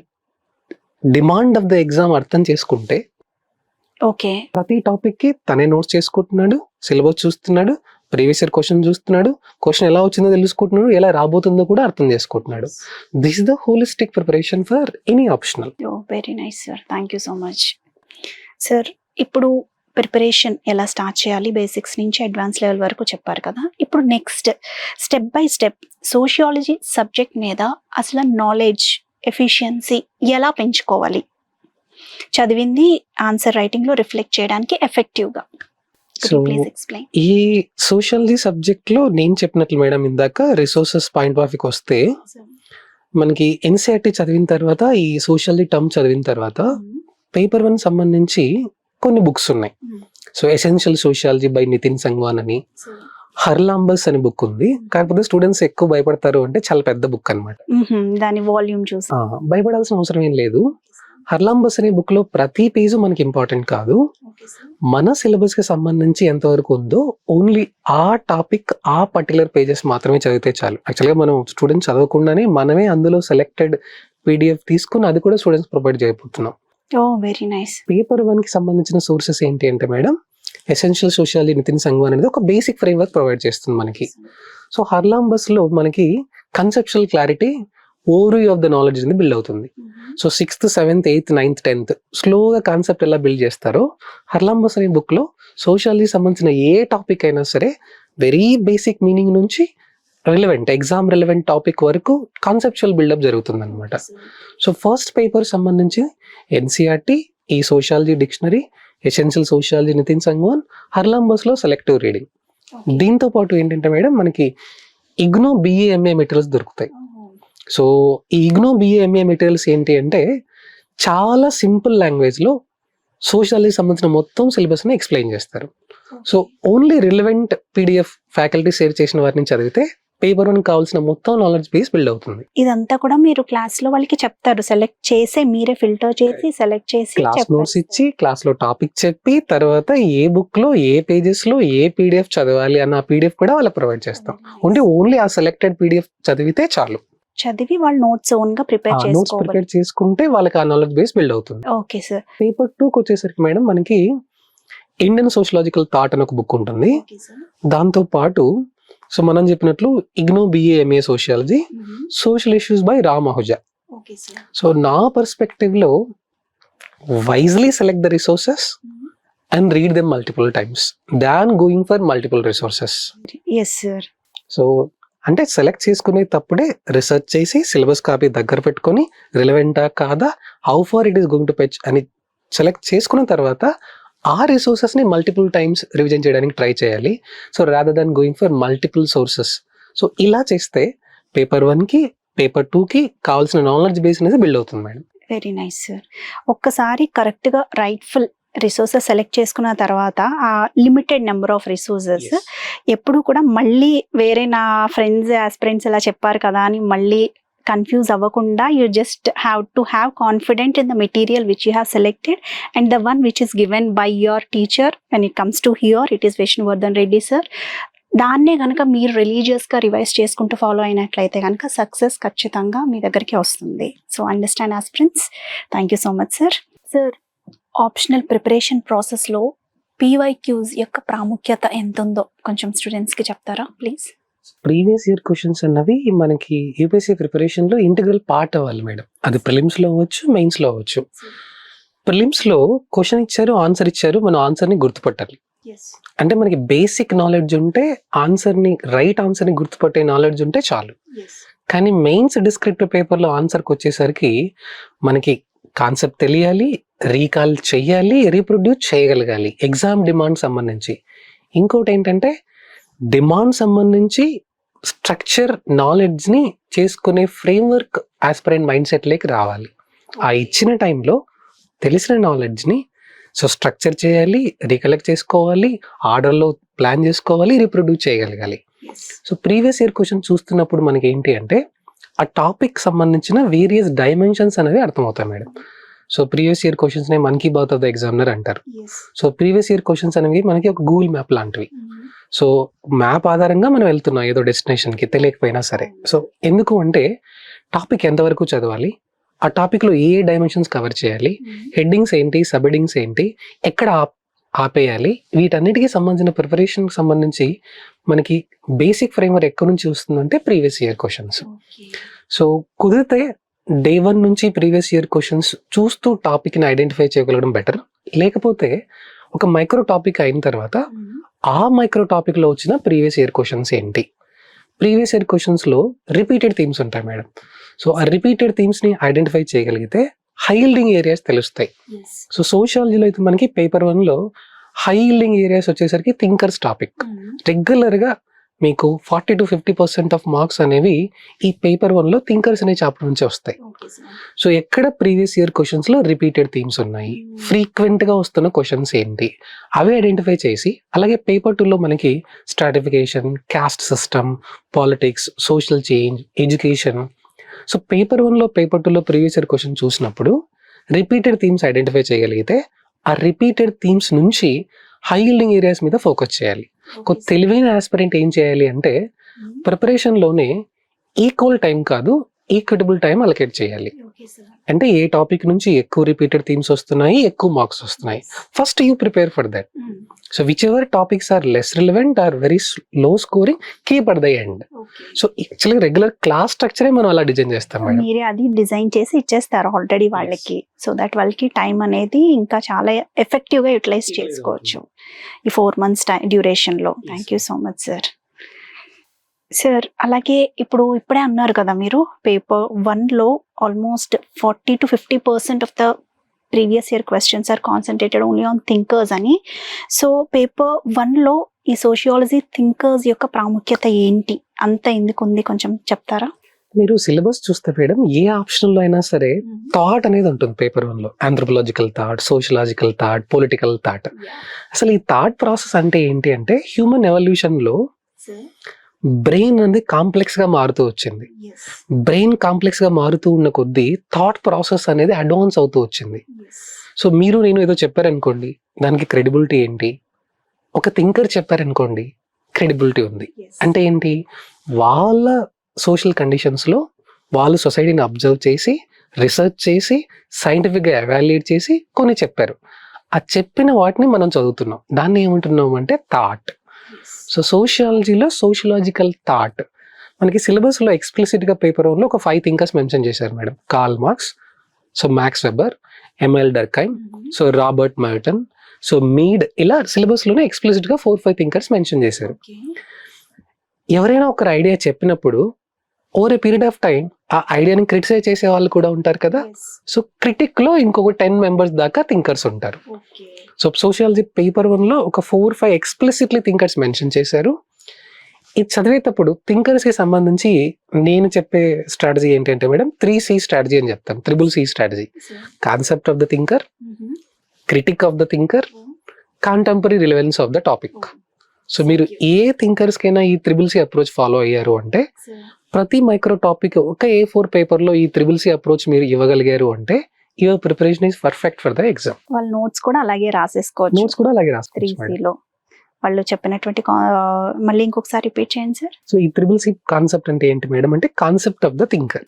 డిమాండ్ ఆఫ్ ద ఎగ్జామ్ అర్థం చేసుకుంటే ఓకే. ప్రతి టాపిక్ కి తనే నోట్స్ చేసుకుంటున్నాడు, సిలబస్ చూస్తున్నాడు, ప్రీవియస్ ఇయర్ క్వశ్చన్ చూస్తున్నాడు, క్వశ్చన్ ఎలా వచ్చిందో తెలుసుకుంటున్నాడు, ఎలా రాబోతుందో కూడా అర్థం చేసుకుంటున్నాడు. This is the holistic preparation for any optional. Very nice sir, thank you so much. Sir, ఇప్పుడు ప్రిపరేషన్ ఎలా స్టార్ట్ చేయాలి, బేసిక్స్ నుంచి అడ్వాన్స్ లెవెల్ వరకు చెప్పారు కదా. ఇప్పుడు next step by step sociology subject మీద అసలు నాలెడ్జ్ ఎఫిషియన్సీ ఎలా పెంచుకోవాలి, చదివింది ఆన్సర్ రైటింగ్ లో రిఫ్లెక్ట్ చేయడానికి ఎఫెక్టివ్గా. So please explain. ఈ సోషాలజీ సబ్జెక్ట్ లో నేను చెప్పినట్లు మేడం ఇందాక రిసోర్సెస్ పాయింట్ ఆఫ్ వ్యూకి వస్తే, మనకి ఎన్సీఆర్టీ చదివిన తర్వాత ఈ సోషాలజీ టర్మ్ చదివిన తర్వాత పేపర్ 1 సంబంధించి కొన్ని బుక్స్ ఉన్నాయి. So essential sociology by Nitin Sangwan అని, హర్లాంబస్ అనే బుక్ ఉంది. కాకపోతే స్టూడెంట్స్ ఎక్కువ భయపడతారు అంటే చాలా పెద్ద బుక్ అనమాట. దాని వాల్యూమ్ చూసి భయపడాల్సిన అవసరం ఏం లేదు. హర్లాంబస్ అనే బుక్ లో ప్రతి పేజు మనకి ఇంపార్టెంట్ కాదు. మన సిలబస్ కి సంబంధించి ఎంతవరకు ఉందో ఓన్లీ ఆ టాపిక్ ఆ పర్టికులర్ పేజెస్ మాత్రమే చదివితే చాలు. యాక్చువల్గా మనం స్టూడెంట్స్ చదవకుండానే మనమే అందులో సెలెక్టెడ్ పీడిఎఫ్ తీసుకుని అది కూడా స్టూడెంట్స్ ప్రొవైడ్ చేయబోతున్నాం. Very nice. పేపర్ 1 కి సంబంధించిన సోర్సెస్ ఏంటి అంటే madam, essential sociology Nitin Sangwan అనేది ఒక బేసిక్ ఫ్రేమ్ వర్క్ ప్రొవైడ్ చేస్తుంది మనకి. సో హర్లాంబస్ లో మనకి conceptual clarity, overview of the knowledge అనేది బిల్డ్ అవుతుంది. So 6th, 7th, 8th, 9th, 10th స్లోగా కాన్సెప్ట్ ఎలా బిల్డ్ చేస్తారో హర్లాంబస్ అనే బుక్ లో సోషియాలజీ సంబంధించిన ఏ టాపిక్ అయినా సరే వెరీ బేసిక్ మీనింగ్ నుంచి రిలవెంట్ ఎగ్జామ్ రిలవెంట్ టాపిక్ వరకు కాన్సెప్చువల్ బిల్డప్ జరుగుతుంది అనమాట. సో ఫస్ట్ పేపర్ సంబంధించి ఎన్సీఆర్టీ, ఈ sociology dictionary, essential sociology Nitin Sangwan, Haralambos లో సెలెక్టివ్ రీడింగ్. దీంతో పాటు ఏంటంటే మేడం మనకి ఇగ్నో BA/MA మెటీరియల్స్ దొరుకుతాయి. సో ఈ ఇగ్నో BA/MA మెటీరియల్స్ ఏంటి అంటే చాలా సింపుల్ లాంగ్వేజ్ లో సోషియాలజీ సంబంధించిన మొత్తం సిలబస్ ని ఎక్స్ప్లెయిన్ చేస్తారు. So only relevant PDF faculty share చేసిన వారిని చదివితే పేపర్ 1 కావాల్సిన మొత్తం నాలెడ్జ్ బేస్ బిల్డ్ అవుతుంది. ఇదంతా కూడా మీరు క్లాస్ లో వాళ్ళకి చెప్తారు, సెలెక్ట్ చేసి మీరే ఫిల్టర్ చేసి సెలెక్ట్ చేసి క్లాస్ నోట్స్ ఇచ్చి క్లాస్ లో టాపిక్ చెప్పి తర్వాత ఏ బుక్ లో ఏ పేజెస్ లో ఏ PDF చదవాలి అన్న PDF కూడా వాళ్ళకి ప్రొవైడ్ చేస్తాం. ఓన్లీ ఆ సెలెక్టెడ్ PDF చదివితే చాలు. చదివి వాళ్ళు నోట్స్ ఓన్ గా ప్రిపేర్ నోట్స్ ప్రిపేర్ చేసుకుంటే వాళ్ళకి ఆ నాలెడ్జ్ బేస్ బిల్డ్ అవుతుంది. Okay sir. పేపర్ 2 కి వచ్చేసరికి మేడం మనకి ఇండియన్ సోషలాజికల్ థాట్ అని ఒక బుక్ ఉంటుంది. దాంతో పాటు సో మనం చెప్పినట్లు IGNOU BA/MA sociology, social issues by Ram Ahuja. So నా పర్స్పెక్టివ్ లో wisely select the resources and read them multiple times than going for multiple resources. Yes sir. So అంటే సెలెక్ట్ చేసుకునేటప్పుడే రీసెర్చ్ చేసి సిలబస్ కాపీ దగ్గర పెట్టుకొని రిలవెంటా కాదా, how far it is going to fetch అని సెలెక్ట్ చేసుకున్న తర్వాత ఆ రిసోర్సెస్ ని మల్టిపుల్ టైమ్స్ రివిజన్ చేయడానికి ట్రై చేయాలి. So rather than going for multiple sources. So ఇలా చేస్తే పేపర్ 1 కి పేపర్ 2 కి కావాల్సిన నాలెడ్జ్ బేస్ అనేది బిల్డ్ అవుతుంది మేడం. Very nice sir. ఒక్కసారి కరెక్ట్ గా రైట్ఫుల్ రిసోర్సెస్ సెలెక్ట్ చేసుకున్న తర్వాత ఆ లిమిటెడ్ నెంబర్ ఆఫ్ రిసోర్సెస్ ఎప్పుడు కూడా మళ్ళీ వేరే నా ఫ్రెండ్స్ ఆస్పిరెంట్స్ ఇలా చెప్పారు కదా అని మళ్ళీ కన్ఫ్యూజ్ అవ్వకుండా you just have to have confident in the material which you have selected and the one which is given by your teacher when it comes to hear it is Vishnuvardhan Reddy sir. దాన్నే కనుక మీరు రిలీజియస్గా రివైజ్ చేసుకుంటూ ఫాలో అయినట్లయితే కనుక సక్సెస్ ఖచ్చితంగా మీ దగ్గరికి వస్తుంది. So understand aspirants. Thank you so much sir. Sir, optional preparation ప్రాసెస్లో PYQs యొక్క ప్రాముఖ్యత ఎంత ఉందో కొంచెం స్టూడెంట్స్కి చెప్తారా ప్లీజ్? ప్రీవియస్ ఇయర్ క్వశ్చన్స్ అన్నవి మనకి UPSC ప్రిపరేషన్ లో ఇంటిగ్రల్ పార్ట్ అవ్వాలి మేడం. అది ప్రిలిమ్స్ లో అవ్వచ్చు, మెయిన్స్ లో అవ్వచ్చు. ప్రిలిమ్స్ లో క్వశ్చన్ ఇచ్చారు, ఆన్సర్ ఇచ్చారు, మనం ఆన్సర్ ని గుర్తుపట్టాలి. అంటే మనకి బేసిక్ నాలెడ్జ్ ఉంటే రైట్ ఆన్సర్ ని గుర్తుపట్టే నాలెడ్జ్ ఉంటే చాలు. కానీ మెయిన్స్ డిస్క్రిప్టివ్ పేపర్ లో ఆన్సర్కి వచ్చేసరికి మనకి కాన్సెప్ట్ తెలియాలి, రీకాల్ చెయ్యాలి, రీప్రొడ్యూస్ చేయగలగాలి ఎగ్జామ్ డిమాండ్ సంబంధించి. ఇంకోటి ఏంటంటే డిమాండ్ సంబంధించి స్ట్రక్చర్ నాలెడ్జ్ ని చేసుకునే ఫ్రేమ్వర్క్ ఆస్పిరెంట్ మైండ్ సెట్ లేకి రావాలి. ఆ ఇచ్చిన టైంలో తెలిసిన నాలెడ్జ్ ని సో స్ట్రక్చర్ చేయాలి, రీకలెక్ట్ చేసుకోవాలి, ఆర్డర్లో ప్లాన్ చేసుకోవాలి, రీప్రొడ్యూస్ చేయగలగాలి. సో ప్రీవియస్ ఇయర్ క్వశ్చన్ చూస్తున్నప్పుడు మనకి ఏంటి అంటే ఆ టాపిక్ సంబంధించిన వేరియస్ డైమెన్షన్స్ అనేవి అర్థమవుతాయి madam. So previous year questions నే Mann Ki Baat of the examiner అంటారు. సో ప్రీవియస్ ఇయర్ క్వశ్చన్స్ అనేవి మనకి ఒక గూగుల్ మ్యాప్ లాంటివి. సో మ్యాప్ ఆధారంగా మనం వెళ్తున్నాం ఏదో డెస్టినేషన్కి తెలియకపోయినా సరే. సో ఎందుకు అంటే టాపిక్ ఎంతవరకు చదవాలి, ఆ టాపిక్లో ఏ డైమెన్షన్స్ కవర్ చేయాలి, హెడ్డింగ్స్ ఏంటి, సబ్ హెడ్డింగ్స్ ఏంటి, ఎక్కడ ఆపేయాలి, వీటన్నిటికీ సంబంధించిన ప్రిపరేషన్కి సంబంధించి మనకి బేసిక్ ఫ్రేమ్వర్క్ ఎక్కడి నుంచి వస్తుందంటే ప్రీవియస్ ఇయర్ క్వశ్చన్స్. సో కుదిరితే డే 1 నుంచి ప్రీవియస్ ఇయర్ క్వశ్చన్స్ చూస్తూ టాపిక్ని ఐడెంటిఫై చేయగలగడం బెటర్. లేకపోతే ఒక మైక్రో టాపిక్ అయిన తర్వాత ఆ మైక్రో టాపిక్లో వచ్చిన ప్రీవియస్ ఇయర్ క్వశ్చన్స్ ఏంటి, ప్రీవియస్ ఇయర్ క్వశ్చన్స్లో రిపీటెడ్ థీమ్స్ ఉంటాయి మేడం. సో ఆ రిపీటెడ్ థీమ్స్ని ఐడెంటిఫై చేయగలిగితే హై యీల్డింగ్ ఏరియాస్ తెలుస్తాయి. సో సోషియాలజీలో అయితే మనకి పేపర్ 1లో హై యీల్డింగ్ ఏరియాస్ వచ్చేసరికి థింకర్స్ టాపిక్. రెగ్యులర్గా మీకు 40 to 50% ఆఫ్ మార్క్స్ అనేవి ఈ పేపర్ 1లో థింకర్స్ అనే చాప్టర్ నుంచి వస్తాయి. సో ఎక్కడ ప్రీవియస్ ఇయర్ క్వశ్చన్స్లో రిపీటెడ్ థీమ్స్ ఉన్నాయి, ఫ్రీక్వెంట్గా వస్తున్న క్వశ్చన్స్ ఏంటి, అవి ఐడెంటిఫై చేసి, అలాగే పేపర్ 2లో మనకి stratification, caste system, politics, social change, education. So paper 1లో పేపర్ 2లో ప్రీవియస్ ఇయర్ క్వశ్చన్ చూసినప్పుడు రిపీటెడ్ థీమ్స్ ఐడెంటిఫై చేయగలిగితే ఆ రిపీటెడ్ థీమ్స్ నుంచి హై యీల్డింగ్ ఏరియాస్ మీద ఫోకస్ చేయాలి. ఒక తెలివైన ఆస్పిరెంట్ ఏం చేయాలి అంటే ప్రిపరేషన్లోనే ఈక్వల్ టైం కాదు, ఈక్విటబుల్ టైం అలొకేట్ చేయాలి. అంటే ఏ టాపిక్ నుంచి ఎక్కువ రిపీటెడ్ థీమ్స్ వస్తున్నాయి, ఎక్కువ మార్క్స్ వస్తున్నాయి, first you prepare for that. So whichever topics are less relevant or very low scoring, keep at the end. So actually regular class స్ట్రక్చరే మనం అలా డిజైన్ చేస్తాం మేడం. మీరే అది డిజైన్ చేసి ఇచ్చేస్తారు ఆల్రెడీ వాళ్ళకి, సో దట్ వాళ్ళకి టైం అనేది ఇంకా చాలా ఎఫెక్టివ్గా యూటిలైజ్ చేసుకోవచ్చు ఈ 4 months డ్యూరేషన్లో. Thank you so much sir. అలాగే ఇప్పుడే అన్నారు కదా మీరు, పేపర్ 1లో almost 40 to 50% of the previous year questions are concentrated only on thinkers అని. సో పేపర్ 1లో ఈ సోషియాలజీ థింకర్స్ యొక్క ప్రాముఖ్యత ఏంటి, అంత ఎందుకు ఉంది, కొంచెం చెప్తారా? మీరు సిలబస్ చూస్తే మేడం ఏ ఆప్షన్లో అయినా సరే థాట్ అనేది ఉంటుంది పేపర్ 1లో. Anthropological thought, sociological thought, political thought. అసలు ఈ థాట్ ప్రాసెస్ అంటే ఏంటి అంటే హ్యూమన్ ఎవల్యూషన్లో బ్రెయిన్ అనేది కాంప్లెక్స్ గా మారుతూ వచ్చింది. బ్రెయిన్ కాంప్లెక్స్ గా మారుతూ ఉన్న కొద్దీ థాట్ ప్రాసెస్ అనేది అడ్వాన్స్ అవుతూ వచ్చింది. సో మీరు నేను ఏదో చెప్పారనుకోండి, దానికి క్రెడిబిలిటీ ఏంటి, ఒక థింకర్ చెప్పారనుకోండి క్రెడిబిలిటీ ఉంది. అంటే ఏంటి, వాళ్ళ సోషల్ కండిషన్స్లో వాళ్ళు సొసైటీని అబ్జర్వ్ చేసి, రీసెర్చ్ చేసి, సైంటిఫిక్గా ఎవాల్యుయేట్ చేసి కొన్ని చెప్పారు. ఆ చెప్పిన వాటిని మనం చదువుతున్నాం, దాన్ని ఏమంటున్నాం అంటే థాట్. సో సోషియాలజీలో సోషలాజికల్ థాట్ మనకి సిలబస్లో ఎక్స్ప్లిసిట్గా పేపర్ 1లో ఒక 5 థింకర్స్ మెన్షన్ చేశారు madam. Karl Marx, so Max Weber, Emile Durkheim, so Robert Merton, so Mead, ఇలా సిలబస్లోనే ఎక్స్ప్లిసిట్గా 4-5 థింకర్స్ మెన్షన్ చేశారు. ఎవరైనా ఒకరు ఐడియా చెప్పినప్పుడు over a period of time ఆ ఐడియాని క్రిటిసైజ్ చేసే వాళ్ళు కూడా ఉంటారు కదా. సో క్రిటిక్లో ఇంకొక 10 members దాకా థింకర్స్ ఉంటారు. సో సోషియాలజీ పేపర్ 1లో ఒక 4-5 ఎక్స్ప్లిసిట్లీ థింకర్స్ మెన్షన్ చేశారు. ఇది చదివేటప్పుడు థింకర్స్కి సంబంధించి నేను చెప్పే స్ట్రాటజీ ఏంటంటే మేడం 3C స్ట్రాటజీ అని చెప్తాను. 3C strategy: concept of the thinker, critique of the thinker, contemporary relevance of the topic. So మీరు ఏ థింకర్స్కైనా ఈ 3C అప్రోచ్ ఫాలో అయ్యారు అంటే ప్రతి మైక్రో టాపిక్ ఒక A4 పేపర్లో ఈ 3C అప్రోచ్ మీరు ఇవ్వగలిగారు అంటే your preparation is perfect for the exam. వాళ్ళ నోట్స్ కూడా అలాగే రాసేసుకోవచ్చు. 3Cలో వాళ్ళు చెప్పినటువంటి మళ్ళీ ఇంకొకసారి రిపీట్ చేయండి సార్. సో ఈ 3C కాన్సెప్ట్ అంటే ఏంటి మేడం అంటే concept of the thinker,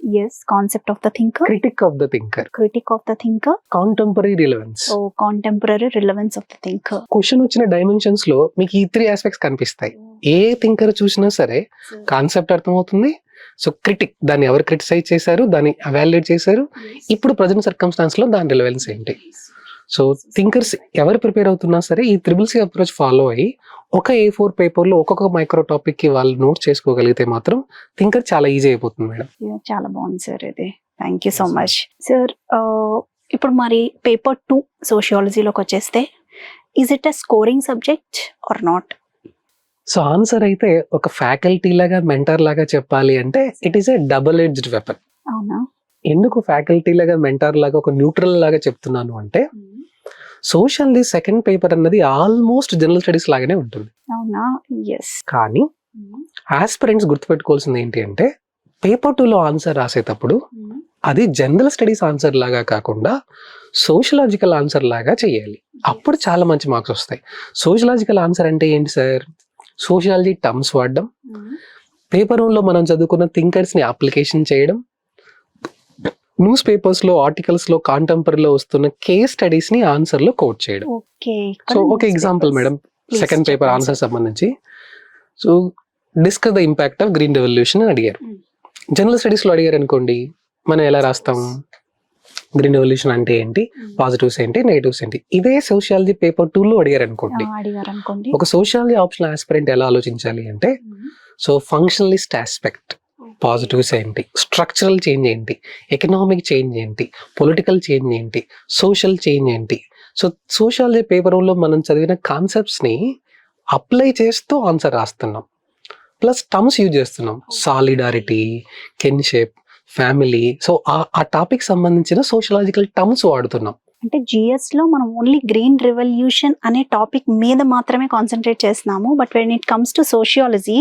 concept of the thinker, critique of the thinker, contemporary relevance, contemporary relevance of the thinker. Question వచ్చిన డైమెన్షన్స్ లో మీకు ఈ 3 ఆస్పెక్ట్స్ కనిపిస్తాయి. ఏ థింకర్ చూసినా సరే కాన్సెప్ట్ అర్థమవుతుంది. సో క్రిటిక్, దాన్ని ఎవరు క్రిటిసైజ్ చేశారు, దాన్ని అవాల్యుయేట్ చేశారు, ఇప్పుడు ప్రజెంట్ సర్కమ్స్టాన్స్ లో దాని రిలవెన్స్ ఏంటి. సో థింకర్స్ ఎవరు ప్రిపేర్ అవుతున్నా సరే ఈ 3C అప్రోచ్ ఫాలో అయ్యి ఒక A4 పేపర్లో ఒక్కొక్క మైక్రో టాపిక్ కి వాళ్ళు నోట్ చేసుకోగలిగితే మాత్రం థింకర్ చాలా ఈజీ అయిపోతుంది మేడం. చాలా బాగుంది సార్ ఇది. Thank you so much sir. ఇప్పుడు మరి పేపర్ 2 సోషియాలజీలోకి వచ్చేస్తే, is it a scoring subject or not? So answer అయితే ఒక ఫ్యాకల్టీ లాగా మెంటర్ లాగా చెప్పాలి అంటే it is a double edged weapon. అవునా? ఎందుకు ఫ్యాకల్టీ లాగా మెంటర్ లాగా ఒక న్యూట్రల్ లాగా చెప్తున్నాను అంటే సోషల్ సెకండ్ పేపర్ అన్నది ఆల్మోస్ట్ జనరల్ స్టడీస్ లాగానే ఉంటుంది. అవునా? ఎస్. కానీ ఆస్పిరెంట్స్ గుర్తుపెట్టుకోవాల్సింది ఏంటి అంటే పేపర్ 2లో ఆన్సర్ రాసేటప్పుడు అది జనరల్ స్టడీస్ ఆన్సర్ లాగా కాకుండా సోషలాజికల్ ఆన్సర్ లాగా చేయాలి. అప్పుడు చాలా మంచి మార్క్స్ వస్తాయి. సోషలాజికల్ ఆన్సర్ అంటే ఏంటి సార్? సోషాలజీ టర్మ్స్ వాడడం, పేపర్ 1లో మనం చదువుకున్న థింకర్స్ ని అప్లికేషన్ చేయడం, న్యూస్ పేపర్స్ లో, ఆర్టికల్స్ లో, కాంటెంపరీలో వస్తున్న కేస్ స్టడీస్ ని ఆన్సర్ లో కోట్ చేయడం. ఓకే. సో ఒక example madam, Please second paper చెప్పండి ఆన్సర్ sir. సంబంధించి. So discuss the impact of green revolution అని అడిగారు. Mm. జనరల్ స్టడీస్ లో అడిగారు అనుకోండి, మనం ఎలా రాస్తాం? గ్రీన్ రెవల్యూషన్ అంటే ఏంటి, పాజిటివ్స్ ఏంటి, నెగటివ్స్ ఏంటి. ఇదే సోషియాలజీ పేపర్ 2 లో అడిగారు అనుకోండి, అడిగారు అనుకోండి. ఒక సోషియాలజీ ఆప్షనల్ ఆస్పిరెంట్ ఎలా ఆలోచించాలి అంటే, సో ఫంక్షనలిస్ట్ ఆస్పెక్ట్, పాజిటివ్స్ ఏంటి, స్ట్రక్చరల్ చేంజ్ ఏంటి, ఎకనామిక్ చేంజ్ ఏంటి, పొలిటికల్ చేంజ్ ఏంటి, సోషల్ చేంజ్ ఏంటి. సో సోషియాలజీ పేపర్లో మనం చదివిన కాన్సెప్ట్స్ ని అప్లై చేస్తూ ఆన్సర్ రాస్తున్నాం, ప్లస్ టర్మ్స్ యూజ్ చేస్తున్నాం, సాలిడారిటీ, కిన్షిప్, ఫ్యామిలీ. సో ఆ టాపిక్ సంబంధించిన సోషలాజికల్ టర్మ్స్ వాడుతున్నాం. అంటే జిఎస్ లో మనం ఓన్లీ గ్రీన్ రెవల్యూషన్ అనే టాపిక్ మీద మాత్రమే కాన్సన్ట్రేట్ చేస్తున్నాము. But when it comes to sociology,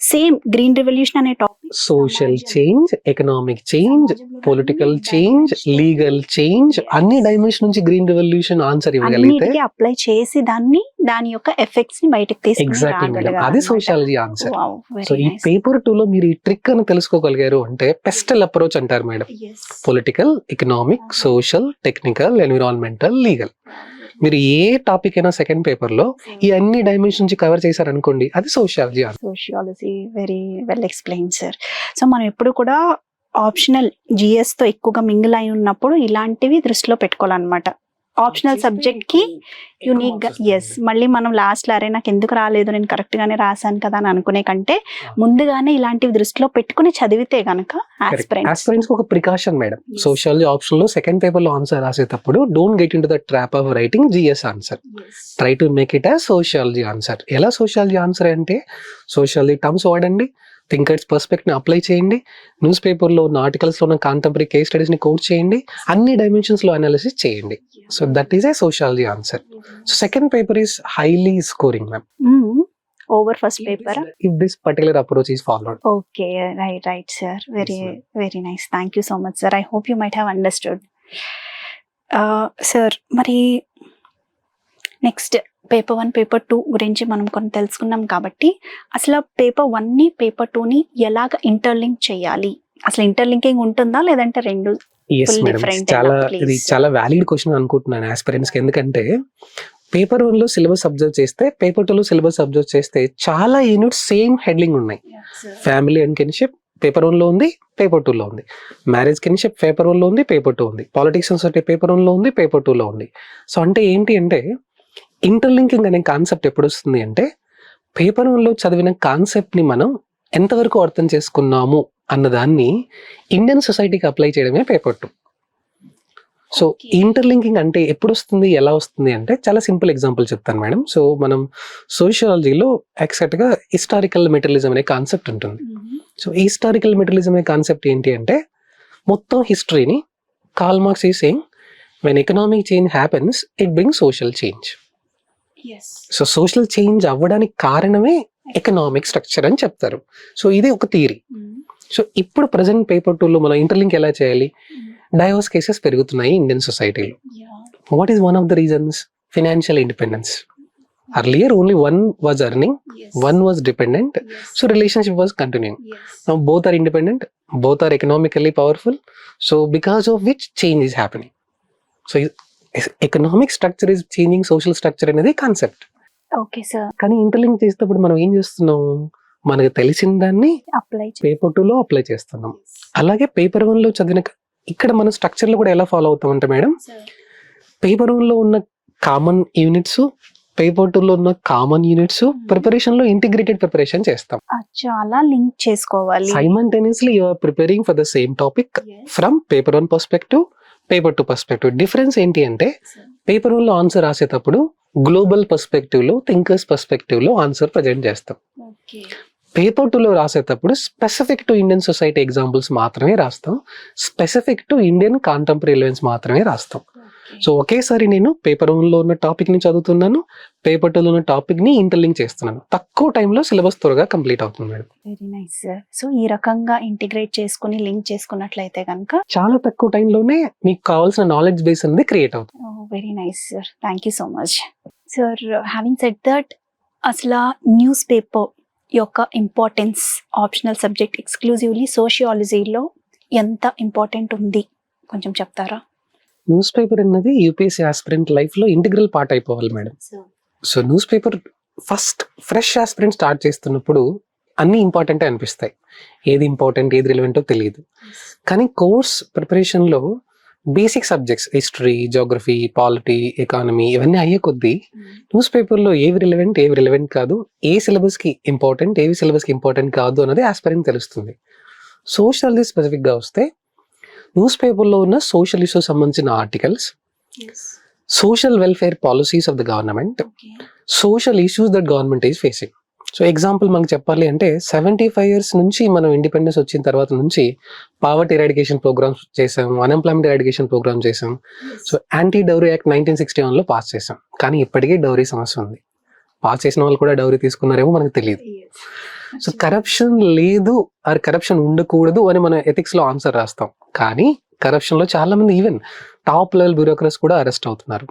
same green revolution అనే topic social change, economic change, political change, legal change, అన్ని డైమెన్షన్ నుంచి గ్రీన్ రెవల్యూషన్ ఆన్సర్ ఇవ్వగలిగితే అన్నిటికీ అప్లై చేసి దాని యొక్క ఎఫెక్ట్స్ ని బయటకు ఎగ్జాక్ట్లీ మేడం, తీసుకుని అది సోషాలజీ ఆన్సర్. సో ఈ పేపర్ 2 లో మీరు ఈ ట్రిక్ అని తెలుసుకోగలిగారు అంటే పెస్టల్ అప్రోచ్ అంటారు madam. Political, economic, social, technical, environmental, legal, మీరు ఏ టాపిక్ అయినా సెకండ్ పేపర్ లో ఈ అన్ని డైమెన్షన్ నుంచి కవర్ చేశారు అనుకోండి, అది sociology. Sociology very well explain sir. So మనం ఎప్పుడు కూడా ఆప్షనల్ జిఎస్ తో ఎక్కువగా మింగిల్ అయి ఉన్నప్పుడు ఇలాంటివి దృష్టిలో పెట్టుకోవాలన్నమాట. ఆప్షనల్ సబ్జెక్ట్ కి యూనిక్ గా ఎస్, మళ్ళీ మనం లాస్ట్ లో అరే నాకు ఎందుకు రాలేదు, నేను కరెక్ట్ గానే రాశాను కదా అని అనుకునే కంటే ముందుగానే ఇలాంటివి దృష్టిలో పెట్టుకుని చదివితే గనక ఆస్పిరెంట్స్ ఒక ప్రికాషన్ మేడం. సోషియాలజీ ఆప్షన్ లో సెకండ్ పేపర్ లో ఆన్సర్ రాసేటప్పుడు don't get in to the trap of writing GS answer, try to make it as sociology answer. ఎలా సోషియాలజీ ఆన్సర్ అంటే సోషియాలజీ టర్మ్స్ వాడండి, థింకర్స్ పర్స్పెక్ట్ ని అప్లై చేయండి, న్యూస్ పేపర్ లో ఉన్న ఆర్టికల్స్ లో ఉన్న కాంటెంపరీ కేస్ స్టడీస్ ని కోట్ చేయండి, అన్ని డైమెన్షన్స్ లో అనాలిసిస్ చేయండి. So that is a sociology answer. So second paper is highly scoring ma'am over first paper if this particular approach is followed. Okay, right sir. Very nice. Thank you so much sir. I hope you might have understood. Sir మరి నెక్స్ట్ పేపర్ 1, పేపర్ 2 గురించి మనం కొన్ని తెలుసుకున్నాం కాబట్టి అసలు పేపర్ 1ని పేపర్ 2ని ఎలాగ ఇంటర్లింక్ చేయాలి, అసలు ఇంటర్లింకింగ్ ఉంటుందా లేదంటే రెండు Yes full మేడం, different ఇది please? చాలా వ్యాలిడ్ క్వశ్చన్ అనుకుంటున్నాను ఆస్పిరెంట్స్ కి. ఎందుకంటే పేపర్ 1 లో సిలబస్ అబ్జర్వ్ చేస్తే, పేపర్ 2 లో సిలబస్ అబ్జర్వ్ చేస్తే చాలా యూనిట్స్ సేమ్ హెడ్లింగ్ ఉన్నాయి. ఫ్యామిలీ అండ్ కిన్షిప్ పేపర్ 1 లో ఉంది, పేపర్ 2 లో ఉంది. మ్యారేజ్ కిన్షిప్ పేపర్ 1 లో ఉంది, పేపర్ 2 ఉంది. పాలిటిక్స్ అండ్ సొసైటీ పేపర్ 1 లో ఉంది, పేపర్ 2 లో ఉంది. సో అంటే ఏంటి అంటే ఇంటర్లింకింగ్ అనే కాన్సెప్ట్ ఎప్పుడు వస్తుంది అంటే పేపర్ 1 లో చదివిన కాన్సెప్ట్ ని మనం ఎంతవరకు అర్థం చేసుకున్నాము అన్నదాన్ని ఇండియన్ సొసైటీకి అప్లై చేయడమే పేపర్ 2. సో ఇంటర్లింకింగ్ అంటే ఎప్పుడు వస్తుంది, ఎలా వస్తుంది అంటే చాలా సింపుల్ ఎగ్జాంపుల్ చెప్తాను మేడం. సో మనం సోషియాలజీలో ఎక్సాక్ట్ గా హిస్టారికల్ మెటీరియలిజం అనే కాన్సెప్ట్ ఉంటుంది. సో ఈ హిస్టారికల్ మెటీరియలిజం అనే కాన్సెప్ట్ ఏంటి అంటే మొత్తం హిస్టరీని Karl Marx is saying when economic change happens it brings social change. So social change అవ్వడానికి కారణమే ఎకనామిక్ స్ట్రక్చర్ అని చెప్తారు. సో ఇది ఒక థియరీ. సో ఇప్పుడు ప్రజెంట్ పేపర్ 2 లో మనం ఇంటర్లింక్ ఎలా చేయాలి? డైవర్స్ కేసెస్ పెరుగుతున్నాయి ఇండియన్ సొసైటీలో. What is one of the reasons? Financial independence. Earlier only one was earning, one was dependent, so relationship was continuing. Now both are independent, both are economically powerful, so because of which change is happening. So economic structure is changing social structure అనేది కాన్సెప్ట్. Okay sir. కానీ ఇంటర్లింక్ చేసేటప్పుడు మనం ఏం చేస్తున్నాం, మనకు తెలిసిన దాన్ని అప్లై పేపర్ 2 లో అప్లై చేస్తున్నాం. అలాగే పేపర్ 1 లో చదివిన ఇక్కడ మన స్ట్రక్చర్ లో కూడా ఎలా ఫాలో అవుతాం అంటే మేడం, పేపర్ 1 లో ఉన్న కామన్ యూనిట్స్, పేపర్ 2 లో ఉన్న కామన్ యూనిట్స్ ప్రిపరేషన్ లో ఇంటిగ్రేటెడ్ ప్రిపరేషన్ చేస్తాం. చాలా లింక్ చేసుకోవాలి. Simultaneously you are preparing for the same topic from paper 1 perspective, paper 2 perspective. Difference ఏంటి అంటే పేపర్ 1 లో ఆన్సర్ రాసేటప్పుడు గ్లోబల్ పర్స్పెక్టివ్ లో, థింకర్స్ పర్స్పెక్టివ్ లో ఆన్సర్ ప్రజెంట్ చేస్తాం. పేపర్ 2 లో రాసేటప్పుడు specific to Indian society examples మాత్రమే రాస్తాం, specific to Indian contemporary elements మాత్రమే రాస్తాం. సో ఒకేసారి నేను పేపర్ 1 లో ఉన్న టాపిక్ ని చదువుతున్నాను, పేపర్ 2 లో ఉన్న టాపిక్ ని ఇంటర్లింక్ చేస్తున్నాను. తక్కువ టైంలో సిలబస్ త్వరగా కంప్లీట్ అవుతుంది madam. Very nice sir. So ఈ రకంగా ఇంటిగ్రేట్ చేసుకుని లింక్ చేసుకున్నట్లయితే కనుక చాలా తక్కువ టైంలోనే మీకు కావాల్సిన నాలెడ్జ్ బేస్ అనేది క్రియేట్ అవుతుంది. Very nice sir. Thank you so much sir. Having said that, అసలు న్యూస్ పేపర్ యొక్క ఇంపార్టెన్స్ ఆప్షనల్ సబ్జెక్ట్ ఎక్స్క్లూజివ్లీ సోషియాలజీలో ఎంత ఇంపార్టెంట్ ఉంది కొంచెం చెప్తారా? న్యూస్ పేపర్ అన్నది యూపీఎస్సీ ఆస్పిరెంట్ లైఫ్లో ఇంటిగ్రల్ పార్ట్ అయిపోవాలి madam. So news paper first fresh aspirant start చేస్తున్నప్పుడు అన్నీ ఇంపార్టెంటే అనిపిస్తాయి. ఏది ఇంపార్టెంట్ ఏది రిలవెంటో తెలియదు. కానీ కోర్స్ ప్రిపరేషన్లో basic subjects history, geography, polity, economy ఇవన్నీ అయ్యే కొద్దీ న్యూస్ పేపర్లో ఏవి రిలవెంట్ కాదు, ఏ సిలబస్కి ఇంపార్టెంట్ ఏవి సిలబస్కి ఇంపార్టెంట్ కాదు అన్నది ఆస్పిరెంట్ తెలుస్తుంది. సోషాలజీ స్పెసిఫిక్గా వస్తే న్యూస్ పేపర్లో ఉన్న సోషల్ ఇష్యూస్ సంబంధించిన articles, social welfare policies of the government, social issues that government is facing. So example మనకు చెప్పాలి అంటే 75 years నుంచి మనం ఇండిపెండెన్స్ వచ్చిన తర్వాత నుంచి పావర్టీ ఎరాడికేషన్ ప్రోగ్రామ్స్ చేసాం, అన్ఎంప్లాయ్మెంట్ ఎరాడికేషన్ ప్రోగ్రామ్ చేసాం. సో యాంటీ డౌరీ యాక్ట్ 1961లో పాస్ చేసాం. కానీ ఇప్పటికీ డౌరీ సమస్య ఉంది. పాస్ చేసిన వాళ్ళు కూడా డౌరీ తీసుకున్నారేమో మనకు తెలియదు. సో కరప్షన్ లేదు ఆర్ కరప్షన్ ఉండకూడదు అని మనం ఎథిక్స్లో ఆన్సర్ రాస్తాం. కానీ కరప్షన్లో చాలా మంది ఈవెన్ టాప్ లెవెల్ బ్యూరోక్రట్స్ కూడా అరెస్ట్ అవుతున్నారు.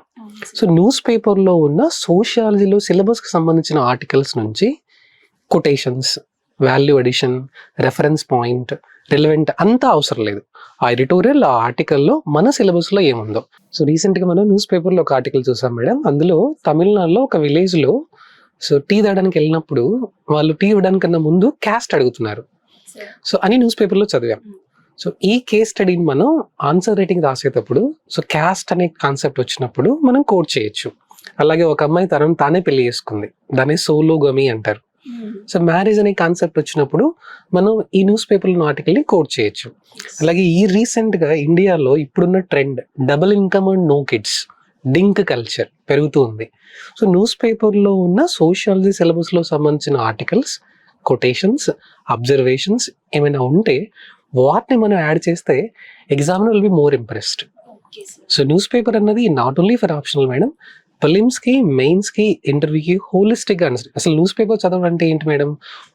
సో న్యూస్ పేపర్లో ఉన్న సోషియాలజీలో సిలబస్కి సంబంధించిన ఆర్టికల్స్ నుంచి quotations, value addition, reference point, relevant అంతా అవసరం లేదు. ఆ ఎడిటోరియల్ ఆ ఆర్టికల్లో మన సిలబస్లో ఏముందో. సో రీసెంట్గా మనం న్యూస్ పేపర్లో ఒక ఆర్టికల్ చూసాం మేడం. అందులో తమిళనాడులో ఒక విలేజ్లో సో టీ తాగడానికి వెళ్ళినప్పుడు వాళ్ళు టీ ఇవ్వడానికన్నా ముందు క్యాస్ట్ అడుగుతున్నారు. సో అని న్యూస్ పేపర్లో చదివాం. సో ఈ కేస్ స్టడీని మనం ఆన్సర్ రైటింగ్ రాసేటప్పుడు సో క్యాస్ట్ అనే కాన్సెప్ట్ వచ్చినప్పుడు మనం కోట్ చేయొచ్చు. అలాగే ఒక అమ్మాయి తనను తానే పెళ్లి చేసుకుంది, దాన్ని సోలోగమి అంటారు. సో మ్యారేజ్ అనే కాన్సెప్ట్ వచ్చినప్పుడు మనం ఈ న్యూస్ పేపర్లో ఆర్టికల్ని కోట్ చేయొచ్చు. అలాగే ఈ రీసెంట్గా ఇండియాలో ఇప్పుడున్న trend double income and no kids, DINK culture పెరుగుతూ ఉంది. సో న్యూస్ పేపర్లో ఉన్న సోషియాలజీ సిలబస్లో సంబంధించిన ఆర్టికల్స్, కొటేషన్స్, అబ్జర్వేషన్స్ ఏమైనా ఉంటే వాటిని మనం యాడ్ చేస్తే examiner will be more impressed. So news paper అన్నది not only for optional madam, ప్రిలిమ్స్కి, మెయిన్స్కి, ఇంటర్వ్యూకి హోలిస్టిక్గా అసలు న్యూస్ పేపర్ చదవడం అంటే ఏంటి మేడం?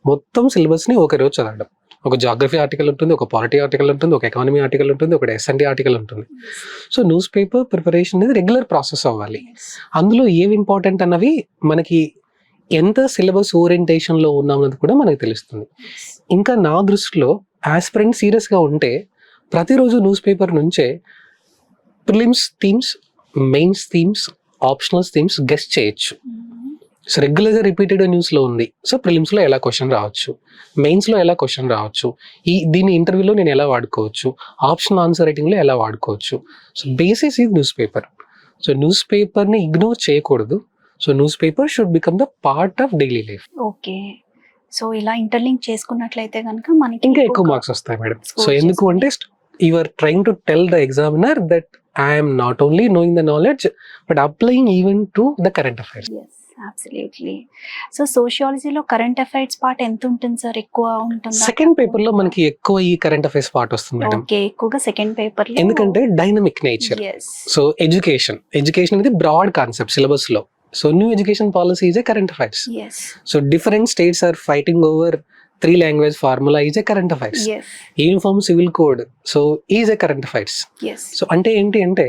మొత్తం సిలబస్ని ఒక రోజు చదవడం. ఒక జాగ్రఫీ ఆర్టికల్ ఉంటుంది, ఒక పాలిటీ ఆర్టికల్ ఉంటుంది, ఒక ఎకానమీ ఆర్టికల్ ఉంటుంది, ఒక ఎస్ఎన్టీ ఆర్టికల్ ఉంటుంది. సో న్యూస్ పేపర్ ప్రిపరేషన్ అనేది రెగ్యులర్ ప్రాసెస్ అవ్వాలి. అందులో ఏవి ఇంపార్టెంట్ అన్నవి మనకి ఎంత సిలబస్ ఓరియంటేషన్లో ఉన్నామన్నది కూడా మనకు తెలుస్తుంది. ఇంకా నా దృష్టిలో ఆస్పిరెంట్ సీరియస్గా ఉంటే ప్రతిరోజు న్యూస్ పేపర్ నుంచే prelims themes, mains themes, optionals themes guest చేయొచ్చు. సో రెగ్యులర్గా రిపీటెడ్ న్యూస్లో ఉంది, సో ప్రిలిమ్స్లో ఎలా క్వశ్చన్ రావచ్చు, మెయిన్స్లో ఎలా క్వశ్చన్ రావచ్చు, దీన్ని ఇంటర్వ్యూలో నేను ఎలా వాడుకోవచ్చు, ఆప్షనల్ ఆన్సర్ రైటింగ్లో ఎలా వాడుకోవచ్చు. సో బేసిస్ ఇది న్యూస్ పేపర్. సో న్యూస్ పేపర్ని ఇగ్నోర్ చేయకూడదు. So news paper should become the part of daily life. Okay. So ఇలా ఇంటర్లింక్ చేసుకున్నట్లయితే కనుక మనకి ఇంకా ఎక్కువ మార్క్స్ వస్తాయి మేడం. సో ఎందుకు అంటే you are trying to tell the examiner that I'm not only knowing the knowledge but applying even to the current affairs. Absolutely. So సోషియాలజీలో కరెంట్ అఫైర్స్ పార్ట్ ఎంత ఉంటుంది సార్? ఎక్కువ ఉంటుంది. సెకండ్ పేపర్ లో మనకి ఎక్కువ ఈ కరెంట్ అఫైర్స్ పార్ట్ వస్తుంది మేడం. ఓకే, ఎక్కువగా సెకండ్ పేపర్ లో, ఎందుకంటే డైనమిక్ నేచర్. సో ఎడ్యుకేషన్ అనేది బ్రాడ్ కాన్సెప్ట్ సిలబస్ లో. So new education policy is a current affairs. So different states are fighting over 3 language formula is a current affairs. Uniform civil code so is a current affairs. So అంటే ఏంటి అంటే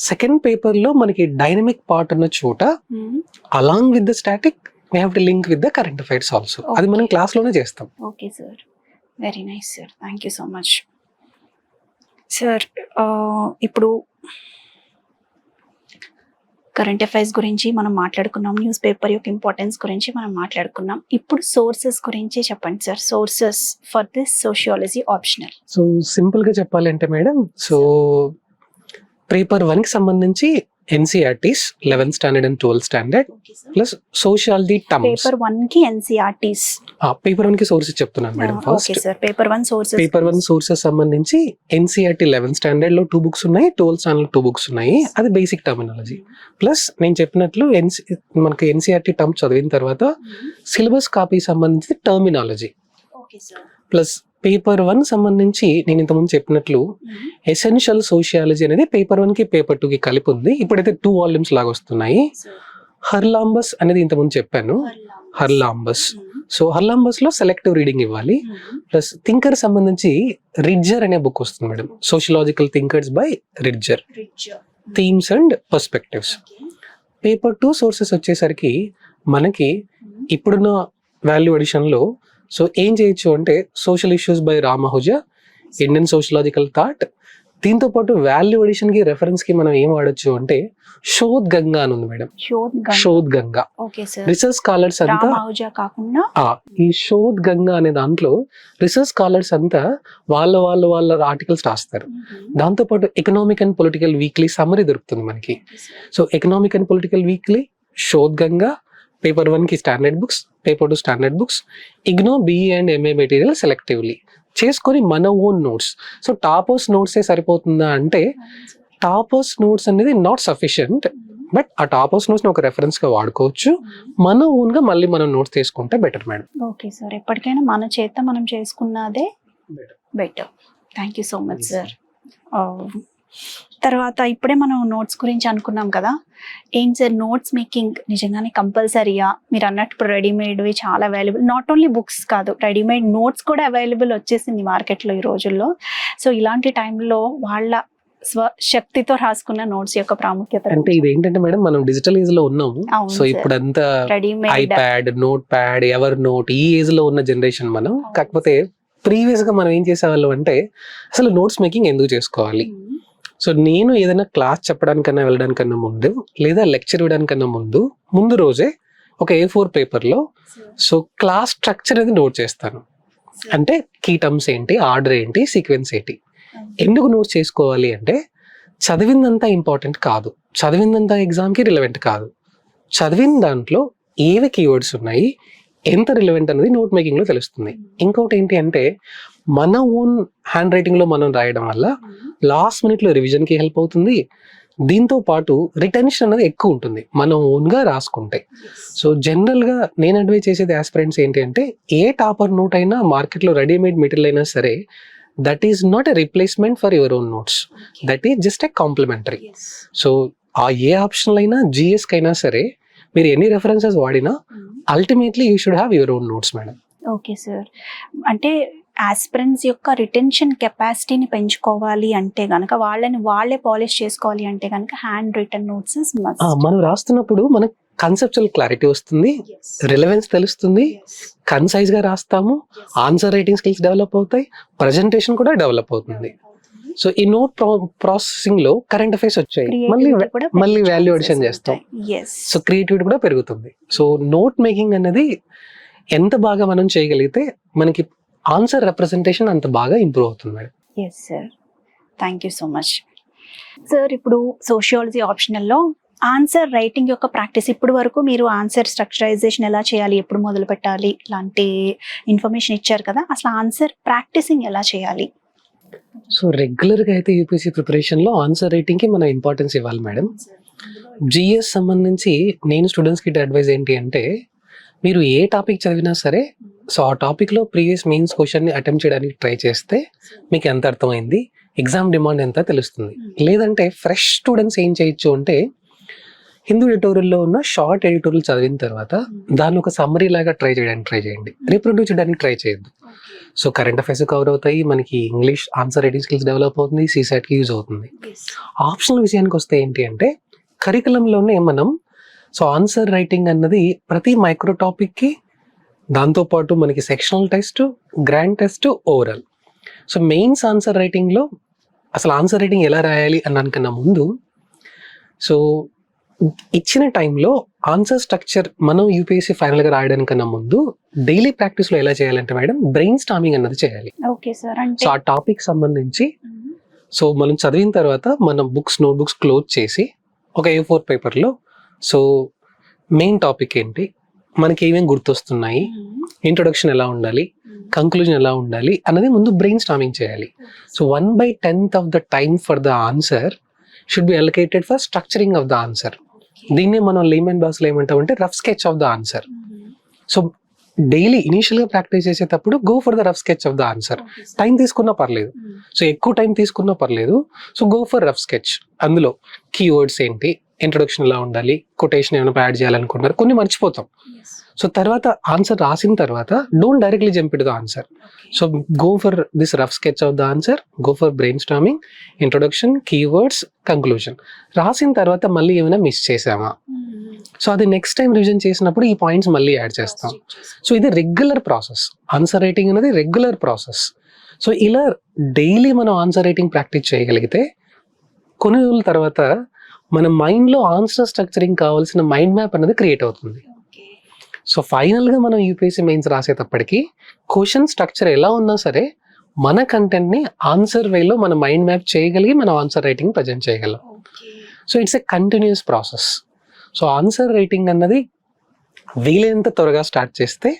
సెకండ్ పేపర్ లో మనకి డైనమిక్ పార్ట్ ఉన్న చోట along with the static we have to link with the current affairs also. అది మనం క్లాస్ లోనే చేస్తాం. Okay sir, very nice sir, thank you so much sir. ఇప్పుడు కరెంట్ అఫైర్స్ గురించి మనం మాట్లాడుకున్నాం, న్యూస్ పేపర్ యొక్క ఇంపార్టెన్స్ గురించి మనం మాట్లాడుకున్నాం. ఇప్పుడు సోర్సెస్ గురించి చెప్పండి sir. Sources for this sociology optional. So simple గా చెప్పాలంటే మేడం, సో పేపర్ 1 కి సంబంధించి NCERTs 11th standard and 12th standard plus sociology terms. Paper 1 కి ఎన్సీఆర్టీస్. పేపర్ 1 కి సోర్సెస్ చెప్తున్నాను madam. First okay sir, paper 1 sources. Paper 1 sources సంబంధించి ఎన్సీఆర్టీ 11th standard లో 2 books ఉన్నాయి, 12th standard 2 books ఉన్నాయి. అది బేసిక్ టర్మినాలజీ. ప్లస్ నేను చెప్పినట్లు మనకి ఎన్సీఆర్టీ టర్మ్ చదివిన తర్వాత సిలబస్ కాపీ సంబంధించి టర్మినాలజీ. ప్లస్ పేపర్ 1 సంబంధించి నేను ఇంతకుముందు చెప్పినట్లు ఎసెన్షియల్ సోషియాలజీ అనేది పేపర్ 1 కి పేపర్ 2 కి కలిపి ఉంది. ఇప్పుడైతే 2 volumes లాగా వస్తున్నాయి. హర్లాంబస్ అనేది ఇంతకుముందు చెప్పాను, హర్లాంబస్. సో హర్లాంబస్ లో సెలెక్టివ్ రీడింగ్ ఇవ్వాలి. ప్లస్ థింకర్ సంబంధించి రిడ్జర్ అనే బుక్ వస్తుంది madam, sociological thinkers by Ritzer, themes and perspectives. Paper 2 sources వచ్చేసరికి మనకి ఇప్పుడున్న వాల్యూ అడిషన్ లో సో ఏం చేయొచ్చు అంటే social issues by Ram Ahuja, Indian sociological thought, దీంతో పాటు వాల్యూ అడిషన్ కి రెఫరెన్స్ కి మనం ఏం వాడొచ్చు అంటే శోధ్ గంగా అని ఉంది madam. Shodh Ganga research scholars అంతా కాకుండా ఈ శోధ్ గంగా అనే దాంట్లో రీసెర్చ్ స్కాలర్స్ అంతా వాళ్ళ ఆర్టికల్స్ రాస్తారు. దాంతో పాటు economic and political weekly summary దొరుకుతుంది మనకి. So economic and political weekly, Shodhganga, paper 1 కి standard books, paper 2 standard books, IGNOU BE and MA material selectively చేసుకొని మన ఓన్ నోట్స్. సో టాపర్స్ నోట్సే సరిపోతుందా అంటే టాపర్స్ నోట్స్ అనేది నాట్ సఫిషియంట్. బట్ ఆ టాపర్స్ నోట్స్ ఒక రెఫరెన్స్ గా వాడుకోవచ్చు. మన ఓన్ గా మళ్ళీ మనం నోట్స్ తీసుకుంటే బెటర్ మేడం. ఓకే సార్, ఎప్పటికైనా మన చేత మనం చేసుకున్నదే better. Thank you so much sir. తర్వాత ఇప్పుడే మనం నోట్స్ గురించి అనుకున్నాం కదా, ఏం సార్ నోట్స్ మేకింగ్ నిజంగానే కంపల్సరీయా? మీరు అన్నట్టు ఇప్పుడు రెడీమేడ్వి చాలా అవైలబుల్, నాట్ ఓన్లీ బుక్స్ కాదు, రెడీమేడ్ నోట్స్ కూడా అవైలబుల్ వచ్చేసింది మార్కెట్లో ఈ రోజుల్లో. సో ఇలాంటి టైంలో వాళ్ళ స్వశక్తితో రాసుకున్న నోట్స్ యొక్క ప్రాముఖ్యత అంటే ఇది ఏంటంటే మేడం, మనం డిజిటల్ ఏజ్ లో ఉన్నాము. సో ఇప్పుడంతా iPad, note pad, ever note ఈ ఏజ్ లో ఉన్న జనరేషన్ మనం. కాకపోతే ప్రీవియస్ గా మనం ఏం చేసేవాళ్ళం అంటే అసలు నోట్స్ మేకింగ్ ఎందుకు చేసుకోవాలి? సో నేను ఏదైనా క్లాస్ చెప్పడానికన్నా వెళ్ళడానికన్నా ముందు, లేదా లెక్చర్ ఇవ్వడానికన్నా ముందు రోజే ఒక A4 పేపర్లో సో క్లాస్ స్ట్రక్చర్ అనేది నోట్ చేస్తాను. అంటే కీ టర్మ్స్ ఏంటి, ఆర్డర్ ఏంటి, సీక్వెన్స్ ఏంటి. ఎందుకు నోట్ చేసుకోవాలి అంటే చదివిందంతా ఇంపార్టెంట్ కాదు, చదివిందంతా ఎగ్జామ్కి రిలవెంట్ కాదు. చదివిన దాంట్లో ఏవి కీవర్డ్స్ ఉన్నాయి, ఎంత రిలవెంట్ అనేది నోట్ మేకింగ్ లో తెలుస్తుంది. ఇంకోటి ఏంటి అంటే మన ఓన్ హ్యాండ్ రైటింగ్ లో మనం రాయడం వల్ల లాస్ట్ మినిట్ లో రివిజన్ కి హెల్ప్ అవుతుంది. దీంతో పాటు రిటెన్షన్ అనేది ఎక్కువ ఉంటుంది మనం ఓన్ గా రాసుకుంటే. సో జనరల్ గా నేను అడ్వైజ్ చేసేది ఆస్పిరెంట్స్ ఏంటి అంటే ఏ టాపర్ నోట్ అయినా మార్కెట్ లో రెడీమేడ్ మెటీరియల్ అయినా సరే that is not a replacement for your own notes, that is just a complementary. So ఆ ఏ ఆప్షనల్ అయినా GS కైనా సరే మీరు ఎన్ని రెఫరెన్సెస్ వాడినా ultimately you should have your own notes madam. Okay sir, అంటే ఆస్పిరెంట్స్ యొక్క రిటెన్షన్ కెపాసిటీని పెంచుకోవాలి అంటే కనుక, వాళ్ళే పాలిష్ చేసుకోవాలి అంటే కనుక హ్యాండ్ రిటన్ నోట్స్ మనం రాస్తున్నప్పుడు మనకు కన్సెప్చువల్ క్లారిటీ వస్తుంది, రిలవెన్స్ తెలుస్తుంది, కన్సైజ్ గా రాస్తాము, ఆన్సర్ రైటింగ్ స్కిల్స్ డెవలప్ అవుతాయి, ప్రజెంటేషన్ కూడా డెవలప్ అవుతుంది. సో ఈ నోట్ ప్రాసెసింగ్ లో కరెంట్ అఫైర్స్ వచ్చాయి, మళ్ళీ వాల్యూ అడిషన్ చేస్తాం. సో క్రియేటివిటీ కూడా పెరుగుతుంది. సో నోట్ మేకింగ్ అనేది ఎంత బాగా మనం చేయగలిగితే మనకి ఆన్సర్ రిప్రజెంటేషన్ అంత బాగా ఇంప్రూవ్ అవుతుంది madam. Yes sir, thank you so much sir. ఇప్పుడు సోషియాలజీ ఆప్షనల్లో ఆన్సర్ రైటింగ్ యొక్క ప్రాక్టీస్, ఇప్పుడు వరకు మీరు ఆన్సర్ స్ట్రక్చరైజేషన్ ఎలా చేయాలి, ఎప్పుడు మొదలు పెట్టాలి లాంటి ఇన్ఫర్మేషన్ ఇచ్చారు కదా, అసలు ఆన్సర్ ప్రాక్టీసింగ్ ఎలా చేయాలి? సో రెగ్యులర్గా అయితే యూపీఎస్సీ ప్రిపరేషన్లో ఆన్సర్ రైటింగ్కి మనం ఇంపార్టెన్స్ ఇవ్వాలి మేడం. GS సంబంధించి నేను స్టూడెంట్స్కి అడ్వైజ్ ఏంటి అంటే మీరు ఏ టాపిక్ చదివినా సరే సో ఆ టాపిక్లో ప్రీవియస్ మెయిన్స్ క్వశ్చన్ని అటెంప్ట్ చేయడానికి ట్రై చేస్తే మీకు ఎంత అర్థమైంది, ఎగ్జామ్ డిమాండ్ ఎంత తెలుస్తుంది. లేదంటే ఫ్రెష్ స్టూడెంట్స్ ఏం చేయొచ్చు అంటే హిందూ ఎడిటోరియల్లో ఉన్న షార్ట్ ఎడిటోరియల్ చదివిన తర్వాత దాన్ని ఒక సమ్మరీ లాగా ట్రై చేయండి, రీప్రొడ్యూస్ చేయడానికి ట్రై చేయొద్దు. సో కరెంట్ అఫైర్స్ కవర్ అవుతాయి, మనకి English answer writing skills develop అవుతుంది, CSATకి యూజ్ అవుతుంది. ఆప్షనల్ విషయానికి వస్తే ఏంటి అంటే కరికులంలోనే మనం సో ఆన్సర్ రైటింగ్ అన్నది ప్రతి మైక్రో టాపిక్కి, దాంతోపాటు మనకి sectional test, grand test, overall. So mains answer రైటింగ్లో అసలు ఆన్సర్ రైటింగ్ ఎలా రాయాలి అన్నానికన్నా ముందు సో ఇచ్చిన టైంలో ఆన్సర్ స్ట్రక్చర్ మనం యూపీఎస్సీ ఫైనల్గా రాయడానికన్నా ముందు డైలీ ప్రాక్టీస్లో ఎలా చేయాలంటే మేడం బ్రెయిన్ స్టార్మింగ్ అన్నది చేయాలి. సో ఆ టాపిక్ సంబంధించి సో మనం చదివిన తర్వాత మనం నోట్బుక్స్ క్లోజ్ చేసి ఒక A4 పేపర్లో సో మెయిన్ టాపిక్ ఏంటి, మనకి ఏమేమి గుర్తొస్తున్నాయి, ఇంట్రొడక్షన్ ఎలా ఉండాలి, కంక్లూజన్ ఎలా ఉండాలి అన్నది ముందు బ్రెయిన్ స్టార్మింగ్ చేయాలి. So 1/10 of the time for the answer should be allocated for structuring of the answer. దీన్నే మనం లేమన్ భాషలో ఏమంటామంటే rough sketch of the answer. So daily ఇనీషియల్గా ప్రాక్టీస్ చేసేటప్పుడు go for the rough sketch of the answer. Time తీసుకున్నా పర్లేదు, సో ఎక్కువ టైం తీసుకున్నా పర్లేదు, so go for rough sketch. అందులో కీవర్డ్స్ ఏంటి, ఇంట్రొడక్షన్ ఎలా ఉండాలి, కొటేషన్ ఏమైనా యాడ్ చేయాలనుకుంటున్నారు, కొన్ని మర్చిపోతాం. సో తర్వాత ఆన్సర్ రాసిన తర్వాత don't directly jump to the answer. So go for this rough sketch of the answer, go for brain storming, introduction, keywords, conclusion. రాసిన తర్వాత మళ్ళీ ఏమైనా మిస్ చేసామా, సో అది నెక్స్ట్ టైం రివిజన్ చేసినప్పుడు ఈ పాయింట్స్ మళ్ళీ యాడ్ చేస్తాం. సో ఇది రెగ్యులర్ ప్రాసెస్, ఆన్సర్ రైటింగ్ అనేది రెగ్యులర్ ప్రాసెస్. సో ఇలా డైలీ మనం ఆన్సర్ రైటింగ్ ప్రాక్టీస్ చేయగలిగితే కొన్ని రోజుల తర్వాత మన మైండ్లో ఆన్సర్ స్ట్రక్చరింగ్ కావాల్సిన మైండ్ మ్యాప్ అనేది క్రియేట్ అవుతుంది. సో ఫైనల్గా మనం యూపీఎస్సీ మెయిన్స్ రాసేటప్పటికి క్వశ్చన్ స్ట్రక్చర్ ఎలా ఉన్నా సరే మన కంటెంట్ని ఆన్సర్ వేలో మన మైండ్ మ్యాప్ చేయగలిగి మనం ఆన్సర్ రైటింగ్ ప్రజెంట్ చేయగలం. So it's a continuous process. So answer writing అన్నది వీలైనంత త్వరగా స్టార్ట్ చేస్తే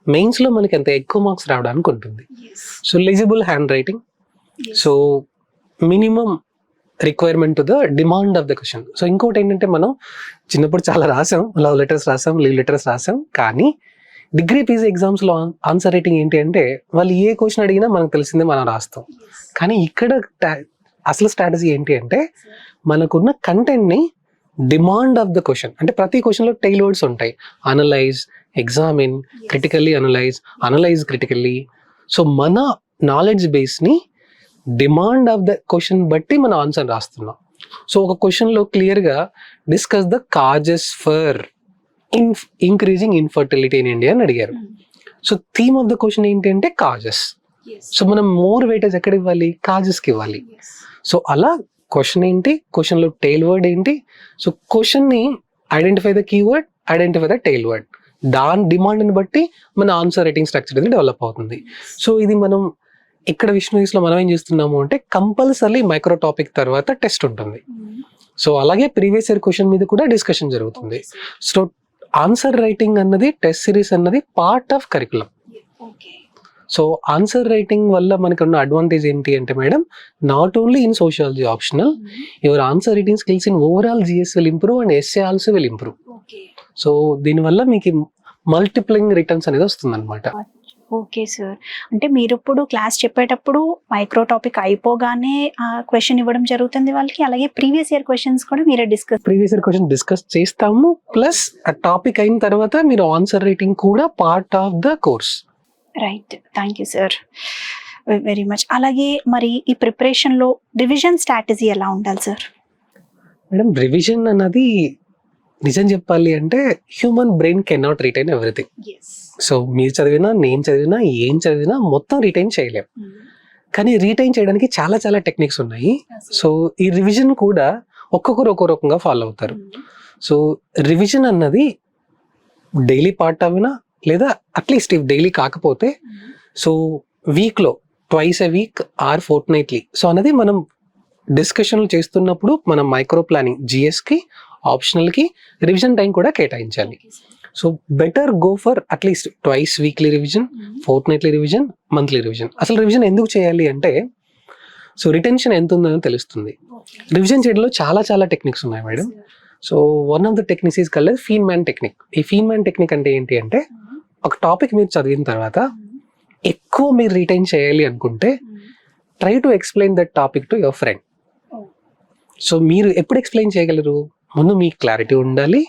మెయిన్స్లో మనకి ఎంత ఎక్కువ మార్క్స్ రావడానికి ఉంటుంది. So legible hand writing, so minimum requirement to the demand of the question. So ఇంకోటి ఏంటంటే మనం చిన్నప్పుడు చాలా రాసాం, లవ్ లెటర్స్ రాసాం, లీవ్ లెటర్స్ రాసాం, కానీ డిగ్రీ పీజీ ఎగ్జామ్స్లో ఆన్సర్ రైటింగ్ ఏంటి అంటే వాళ్ళు ఏ క్వశ్చన్ అడిగినా మనకు తెలిసిందే మనం రాస్తాం. కానీ ఇక్కడ అసలు స్ట్రాటజీ ఏంటి అంటే మనకున్న కంటెంట్ని డిమాండ్ ఆఫ్ ద క్వశ్చన్, అంటే ప్రతి క్వశ్చన్లో టైలర్డ్స్ ఉంటాయి. Analyse, examine, critically analyse critically. So మన నాలెడ్జ్ బేస్ని డిమాండ్ ఆఫ్ ద క్వశ్చన్ బట్టి మనం ఆన్సర్ రాస్తున్నాం. సో ఒక క్వశ్చన్లో క్లియర్గా discuss the causes for increasing infertility in India అని అడిగారు. So theme of the question ఏంటి అంటే కాజెస్. సో మనం మోర్ వెయిటేజ్ ఎక్కడ ఇవ్వాలి? కాజెస్కి ఇవ్వాలి. సో అలా క్వశ్చన్ ఏంటి, క్వశ్చన్లో టెయిల్ వర్డ్ ఏంటి, సో క్వశ్చన్ని identify the keyword, identify the tail word, దాని డిమాండ్ని బట్టి మన ఆన్సర్ రైటింగ్ స్ట్రక్చర్ అనేది డెవలప్ అవుతుంది. సో ఇది మనం ఇక్కడ విష్ణుయిస్లో మనం ఏం చేస్తున్నాము అంటే కంపల్సరీ మైక్రో టాపిక్ తర్వాత టెస్ట్ ఉంటుంది. సో అలాగే ప్రీవియస్ ఇయర్ క్వశ్చన్ మీద కూడా డిస్కషన్ జరుగుతుంది. సో ఆన్సర్ రైటింగ్ అన్నది టెస్ట్ సిరీస్ అన్నది part of curriculum. So answer writing వల్ల మనకు ఉన్న అడ్వాంటేజ్ ఏంటి అంటే madam, not only in sociology optional, your answer writing skills in overall GS will improve and essay also will improve. So దీనివల్ల మీకు మల్టిప్లైయింగ్ రిటర్న్స్ అనేది వస్తుంది అనమాట. ఓకే సార్, అంటే మీరు ఇప్పుడు క్లాస్ చెప్పేటప్పుడు మైక్రో టాపిక్ అయిపోగానే ఆ క్వశ్చన్ ఇవ్వడం జరుగుతుంది వాళ్ళకి, అలాగే ప్రీవియస్ ఇయర్ క్వశ్చన్స్ కూడా మీరే ప్రీవియస్ ఇయర్ క్వశ్చన్ డిస్కస్ చేస్తాము, ప్లస్ ఆ టాపిక్ అయిన తర్వాత మీరు ఆన్సర్ రైటింగ్ కూడా part of the course. Right, thank you sir very much. అలాగే మరి ఈ ప్రిపరేషన్లో రివిజన్ స్ట్రాటజీ ఎలా ఉండాలి సార్? మేడం, రివిజన్ అన్నది నిజం చెప్పాలి అంటే human brain can not retain everything. So మీరు చదివినా, నేను చదివినా, ఏం చదివినా మొత్తం రిటైన్ చేయలేం. కానీ రిటైన్ చేయడానికి చాలా చాలా టెక్నిక్స్ ఉన్నాయి. సో ఈ రివిజన్ కూడా ఒక్కొక్కరు ఒక్కో రకంగా ఫాలో అవుతారు. సో రివిజన్ అన్నది డైలీ పార్ట్ అవినా, లేదా అట్లీస్ట్ ఇఫ్ డైలీ కాకపోతే సో వీక్లో twice a week or fort nightly so అనేది మనం డిస్కషన్లు చేస్తున్నప్పుడు మనం మైక్రో ప్లానింగ్ జిఎస్కి, ఆప్షనల్కి రివిజన్ టైం కూడా కేటాయించాలి. So better go for at least twice weekly revision, fort nightly revision, monthly revision. అసలు రివిజన్ ఎందుకు చేయాలి అంటే సో రిటెన్షన్ ఎంత ఉందని తెలుస్తుంది. రివిజన్ చేయడంలో చాలా చాలా టెక్నిక్స్ ఉన్నాయి madam. So one of the techniques is called Feynman technique. ఈ ఫీన్మ్యాన్ టెక్నిక్ అంటే ఏంటి అంటే ఒక టాపిక్ మీరు చదివిన తర్వాత ఎక్కువ మీరు రిటైన్ చేయాలి అనుకుంటే try to explain that topic to your friend. So మీరు ఎప్పుడు ఎక్స్ప్లెయిన్ చేయగలరు? ముందు మీకు క్లారిటీ ఉండాలి,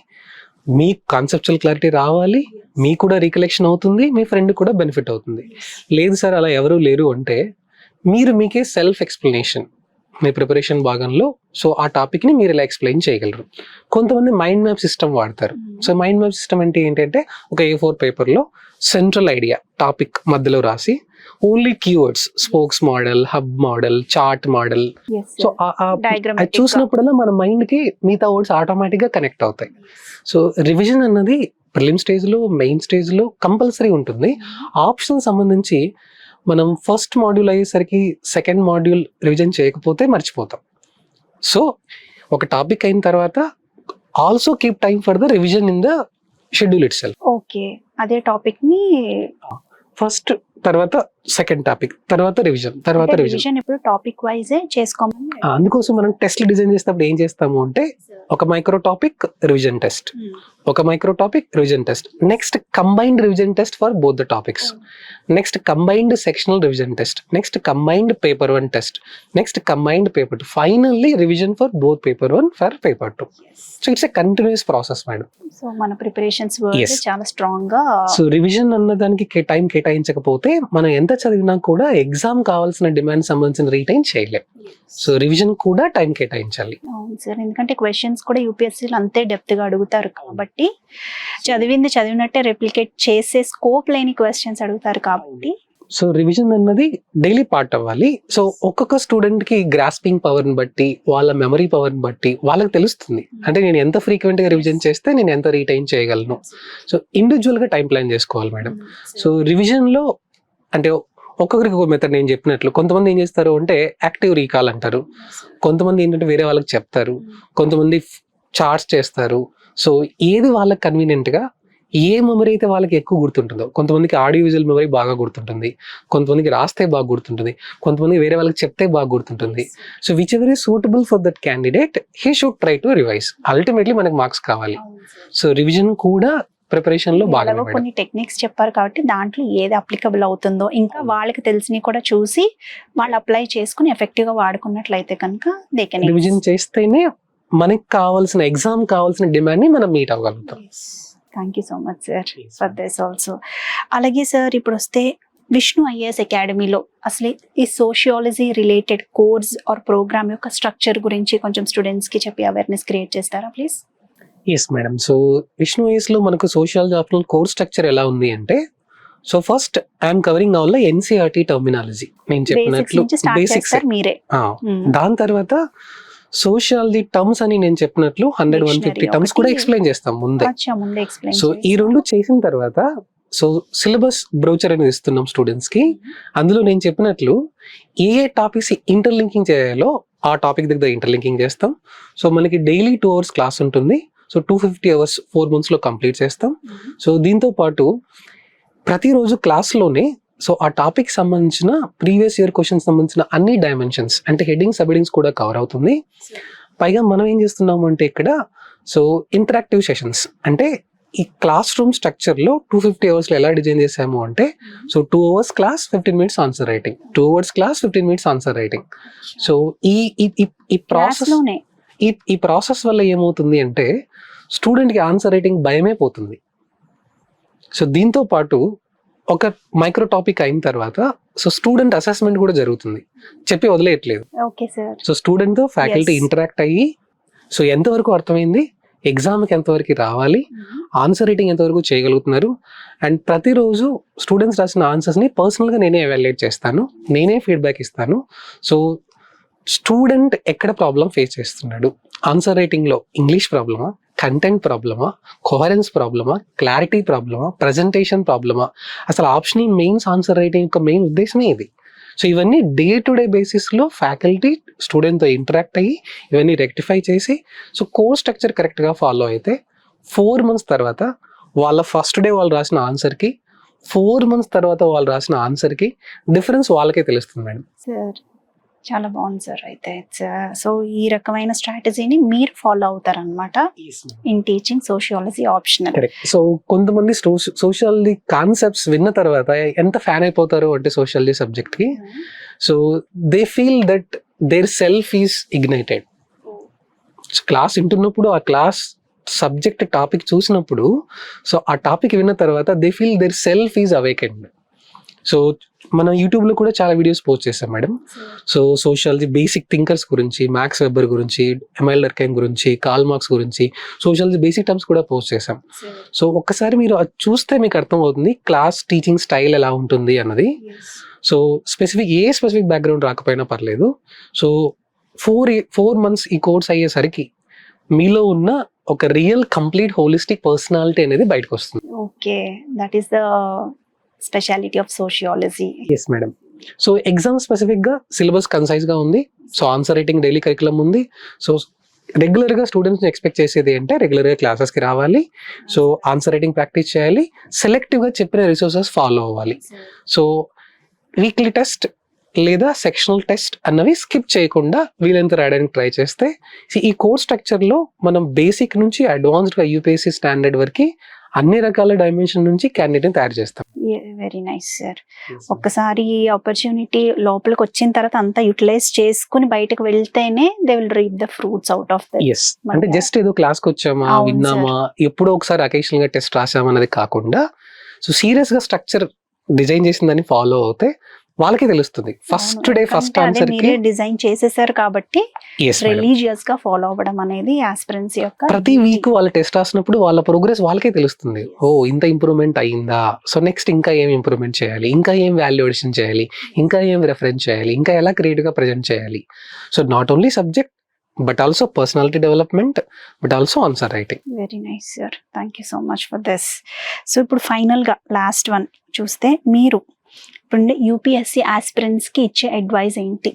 మీకు కాన్సెప్చువల్ క్లారిటీ రావాలి, మీకు కూడా రీకలెక్షన్ అవుతుంది, మీ ఫ్రెండ్ కూడా బెనిఫిట్ అవుతుంది. లేదు సార్ అలా ఎవరు లేరు అంటే మీరు మీకే సెల్ఫ్ ఎక్స్ప్లెనేషన్ మీ ప్రిపరేషన్ భాగంలో సో ఆ టాపిక్ని మీరు ఇలా ఎక్స్ప్లెయిన్ చేయగలరు. కొంతమంది మైండ్ మ్యాప్ సిస్టమ్ వాడతారు. సో మైండ్ మ్యాప్ సిస్టమ్ అంటే ఏంటంటే ఒక A4 పేపర్లో సెంట్రల్ ఐడియా టాపిక్ మధ్యలో రాసి only keywords, spokes model, hub model, chart model. So అది చూసినప్పుడల్లా మన మైండ్కి మిగతా వర్డ్స్ ఆటోమేటిక్గా కనెక్ట్ అవుతాయి. సో రివిజన్ అన్నది ప్రిలిమ్ స్టేజ్లో, మెయిన్ స్టేజ్లో కంపల్సరీ ఉంటుంది. ఆప్షన్ సంబంధించి మనం ఫస్ట్ మాడ్యూల్ అయ్యేసరికి సెకండ్ మాడ్యూల్ రివిజన్ చేయకపోతే మర్చిపోతాం. సో ఒక టాపిక్ అయిన తర్వాత also keep time for the revision in the schedule it self. Okay, అదే టాపిక్ ని ఫస్ట్, తర్వాత సెకండ్ టాపిక్, తర్వాత రివిజన్, తర్వాత రివిజన్ ఇప్పుడు టాపిక్ వైజ్ చేసుకోమని. అందుకోసం మనం టెస్ట్లు డిజైన్ చేసేటప్పుడు ఏం చేస్తాము అంటే ఒక మైక్రో టాపిక్ రివిజన్ టెస్ట్, ఒక micro topic revision test, next combined revision test for both the topics, next combined sectional revision test, next combined paper 1 test, next combined paper 2, finally revision for both paper 1 for paper 2. So it's a continuous process madam. So మన ప్రిపరేషన్స్ చాలా స్ట్రాంగ్ గా. సో రివిజన్ అన్న దానికి టైం కేటాయించకపోతే మనం ఎంత చదివినా కూడా ఎగ్జామ్ కావాల్సిన డిమాండ్ సంబంధించిన రిటైన్ చేయలేం. సో రివిజన్ కూడా టైం కేటాయించాలి. అవును సార్, ఎందుకంటే క్వశ్చన్స్ కూడా యూపీఎస్సీలో అంతే డెప్త్ గా అడుగుతారు కాబట్టి చదివింది చదివినట్టే రెప్లికేట్ చేసే స్కోప్ లేని క్వశ్చన్స్ అడుగుతారు కాబట్టి సో రివిజన్ అన్నది డైలీ పార్ట్ అవ్వాలి. సో ఒక్కొక్క స్టూడెంట్ కి గ్రాస్పింగ్ పవర్ ని బట్టి, వాళ్ళ మెమరీ పవర్ ని బట్టి వాళ్ళకి తెలుస్తుంది. అంటే నేను ఎంత ఫ్రీక్వెంట్ గా రివిజన్ చేస్తే నేను ఎంత రీటైన్ చేయగలను. సో ఇండివిజువల్ గా టైం ప్లాన్ చేసుకోవాలి మేడం. సో రివిజన్ లో అంటే ఒక్కొక్కరికి ఒక మెథడ్ నేను చెప్పినట్లు, కొంతమంది ఏం చేస్తారు అంటే యాక్టివ్ రీకాల్ అంటారు, కొంతమంది ఏంటంటే వేరే వాళ్ళకి చెప్తారు, కొంతమంది చార్ట్స్ చేస్తారు. సో ఏది వాళ్ళకి కన్వీనియంట్ గా, ఏ మెమరీ అయితే వాళ్ళకి ఎక్కువ గుర్తుంటుందో, కొంతమందికి ఆడియో విజువల్ మెమరీ బాగా గుర్తుంటుంది, కొంతమందికి రాస్తే బాగా గుర్తుంటుంది, కొంతమంది వేరే వాళ్ళకి చెప్తే బాగా గుర్తుంటుంది. So which ever is suitable for that candidate he should try to revise. Ultimately మనకి మార్క్స్ కావాలి. సో రివిజన్ కూడా ప్రిపరేషన్ లో బాగా కొన్ని టెక్నిక్స్ చెప్పారు కాబట్టి దాంట్లో ఏది అప్లికబుల్ అవుతుందో ఇంకా వాళ్ళకి తెలిసినవి కూడా చూసి వాళ్ళు అప్లై చేసుకుని ఎఫెక్టివ్ గా వాడుకున్నట్లయితే కనుక దే కెన్ రివిజన్ చేస్తేనే మనకి కావాల్సిన ఎగ్జామ్ కావాల్సిన డిమాండ్ ని మనం మీట్ అవ్వగలుగుతాం. Thank you so much sir for this also. అలాగే సార్ ఇప్పుడు వస్తే విష్ణు ఐఏఎస్ అకాడమీలో అసలు ఈ sociology related course or programme యొక్క స్ట్రక్చర్ గురించి కొంచెం స్టూడెంట్స్ కి చెప్పి అవేర్నెస్ క్రియేట్ చేస్తారా please? Yes madam. So Vishnu IAS లో మనకు సోషియాలజీ ఆప్షనల్ కోర్స్ స్ట్రక్చర్ ఎలా ఉంది అంటే, so first I'm covering all the NCERT terminology, నేను చెప్పినట్లు బేసిక్స్. మీరే దాని తర్వాత సోషియాలజీ టర్మ్స్ అని నేను చెప్పినట్లు 100-150 టర్మ్స్ కూడా ఎక్స్ప్లెయిన్ చేస్తాం ముందే. సో ఈ రెండు చేసిన తర్వాత సో సిలబస్ బ్రౌచర్ అనేది ఇస్తున్నాం స్టూడెంట్స్ కి. అందులో నేను చెప్పినట్లు ఏ టాపిక్స్ ఇంటర్లింకింగ్ చేయాలో ఆ టాపిక్ దగ్గర ఇంటర్లింకింగ్ చేస్తాం. సో మనకి డైలీ 2 hours క్లాస్ ఉంటుంది. సో 250 hours 4 months లో కంప్లీట్ చేస్తాం. సో దీంతో పాటు ప్రతిరోజు క్లాస్లోనే సో ఆ టాపిక్ సంబంధించిన ప్రీవియస్ ఇయర్ క్వశ్చన్స్ సంబంధించిన అన్ని డైమెన్షన్స్ అంటే హెడ్డింగ్స్ సబ్హెడ్డింగ్స్ కూడా కవర్ అవుతుంది. పైగా మనం ఏం చేస్తున్నాము అంటే ఇక్కడ సో ఇంటరాక్టివ్ సెషన్స్, అంటే ఈ క్లాస్ రూమ్ స్ట్రక్చర్ లో 250 hours లో ఎలా డిజైన్ చేసాము అంటే, so 2 hours class 15 minutes answer writing, 2 hours class 15 minutes answer writing. So ఈ ప్రాసెస్ వల్ల ఏమవుతుంది అంటే స్టూడెంట్ కి ఆన్సర్ రైటింగ్ భయమే పోతుంది. సో దీంతో పాటు ఒక మైక్రో టాపిక్ అయిన తర్వాత సో స్టూడెంట్ అసెస్మెంట్ కూడా జరుగుతుంది, చెప్పి వదిలేయట్లేదు. సో స్టూడెంట్ తో ఫ్యాకల్టీ ఇంటరాక్ట్ అయ్యి సో ఎంతవరకు అర్థమైంది, ఎగ్జామ్కి ఎంతవరకు రావాలి, ఆన్సర్ రైటింగ్ ఎంతవరకు చేయగలుగుతున్నారు, అండ్ ప్రతిరోజు స్టూడెంట్స్ రాసిన ఆన్సర్స్ని పర్సనల్గా నేనే ఎవాల్యుయేట్ చేస్తాను, నేనే ఫీడ్బ్యాక్ ఇస్తాను. సో స్టూడెంట్ ఎక్కడ ప్రాబ్లం ఫేస్ చేస్తున్నాడు, ఆన్సర్ రైటింగ్లో ఇంగ్లీష్ ప్రాబ్లమా, కంటెంట్ ప్రాబ్లమా, కోహరెన్స్ ప్రాబ్లమా, క్లారిటీ ప్రాబ్లమా, ప్రజెంటేషన్ ప్రాబ్లమా, అసలు ఆప్షనల్ మెయిన్స్ ఆన్సర్ రైటింగ్ యొక్క మెయిన్ ఉద్దేశమే ఇది. సో ఇవన్నీ డే టు డే బేసిస్లో ఫ్యాకల్టీ స్టూడెంట్తో ఇంటరాక్ట్ అయ్యి ఇవన్నీ రెక్టిఫై చేసి సో కోర్స్ స్ట్రక్చర్ కరెక్ట్గా ఫాలో అయితే 4 months తర్వాత వాళ్ళ ఫస్ట్ డే వాళ్ళు రాసిన ఆన్సర్కి 4 months తర్వాత వాళ్ళు రాసిన ఆన్సర్కి డిఫరెన్స్ వాళ్ళకే తెలుస్తుంది మేడం. సార్ చాలా బాగుంది సార్. అయితే సో ఈ రకమైన స్ట్రాటజీని మీరు ఫాలో అవుతారనమాట in teaching sociology optional. So కొంతమంది సోషియాలజీ కాన్సెప్ట్స్ విన్న తర్వాత ఎంత ఫ్యాన్ అయిపోతారు అంటే సోషియాలజీ సబ్జెక్ట్ కి, so they feel that their self is ignited. Class వింటున్నప్పుడు ఆ క్లాస్ సబ్జెక్ట్ టాపిక్ చూసినప్పుడు సో ఆ టాపిక్ విన్న తర్వాత they feel their self is awakened. So మనం యూట్యూబ్లో కూడా చాలా వీడియోస్ పోస్ట్ చేస్తాం madam. So sociology basic thinkers గురించి, మ్యాక్స్ వెబ్బర్ గురించి, ఎమైల్ డర్కైమ్ గురించి, కార్ల్ మార్క్స్ గురించి, సోషియాలజీ బేసిక్ టర్మ్స్ కూడా పోస్ట్ చేసాం. సో ఒక్కసారి మీరు అది చూస్తే మీకు అర్థమవుతుంది క్లాస్ టీచింగ్ స్టైల్ ఎలా ఉంటుంది అన్నది. సో స్పెసిఫిక్ బ్యాక్గ్రౌండ్ రాకపోయినా పర్లేదు. సో 4 months ఈ కోర్స్ అయ్యేసరికి మీలో ఉన్న ఒక రియల్ కంప్లీట్ హోలిస్టిక్ పర్సనాలిటీ అనేది బయటకు వస్తుంది. Okay, that is the speciality of sociology. Yes madam. So exam specific గా సిలబస్ కన్సైజ్ గా ఉంది. So answer writing daily curriculum ఉంది. సో రెగ్యులర్ గా స్టూడెంట్స్ ఎక్స్పెక్ట్ చేసేది అంటే రెగ్యులర్ గా క్లాసెస్ కి రావాలి, సో ఆన్సర్ రైటింగ్ ప్రాక్టీస్ చేయాలి, సెలెక్టివ్ గా చెప్పిన రిసోర్సెస్ ఫాలో అవ్వాలి. సో వీక్లీ టెస్ట్ లేదా సెక్షనల్ టెస్ట్ అన్నవి స్కిప్ చేయకుండా వీలైనంత రాయడానికి ట్రై చేస్తే ఈ కోర్స్ స్ట్రక్చర్ లో మనం బేసిక్ నుంచి అడ్వాన్స్డ్ గా యూపీఎస్సీ స్టాండర్డ్ వరకు అన్ని రకాల డైమెన్షన్ నుంచి క్యాండిడేట్ తయారు చేస్తాం. Very nice sir. ఒక్కసారి ఆపర్చునిటీ లోపలికి వచ్చిన తర్వాత అంతా యూటిలైజ్ చేసుకుని బయటకు వెళ్తేనే they will reap the fruits out of that. Yes, అంటే జస్ట్ ఏదో క్లాస్కి వచ్చామా, విన్నామా, ఎప్పుడో ఒకసారి అకేషనల్ గా టెస్ట్ రాసామా అనేది కాకుండా సో సీరియస్ గా స్ట్రక్చర్ డిజైన్ చేసిన దాన్ని ఫాలో అవుతే వాళ్ళకే తెలుస్తుంది. ఫస్ట్ డే ఫస్ట్ ఆన్సర్ మీరే డిజైన్ చేసేసారు కాబట్టి yes madam. రిలీజియస్ గా ఫాలో అవ్వడం అనేది ఆస్పిరెన్స్ యొక్క ప్రతి వీక్ వాళ్ళ టెస్ట్ రాసినప్పుడు వాళ్ళ ప్రోగ్రెస్ వాళ్ళకే తెలుస్తుంది. ఓ ఇంత ఇంప్రూవ్మెంట్ అయిందా, సో నెక్స్ట్ ఇంకా ఏం ఇంప్రూవ్మెంట్ చేయాలి, ఇంకా ఏం వాల్యుయేషన్ చేయాలి, ఇంకా ఏం రెఫరెన్స్ చేయాలి, ఇంకా ఎలా క్రియేటివ్ గా ప్రజెంట్ చేయాలి. So not only subject but also personality development, but also answer writing. Very nice sir, thank you so much for this. So ఇప్పుడు ఫైనల్ గా లాస్ట్ వన్ చూస్తే మీరు ఇప్పుడు యూపీఎస్సీ ఆస్పిరెంట్స్ కి ఇచ్చే అడ్వైస్ ఏంటి,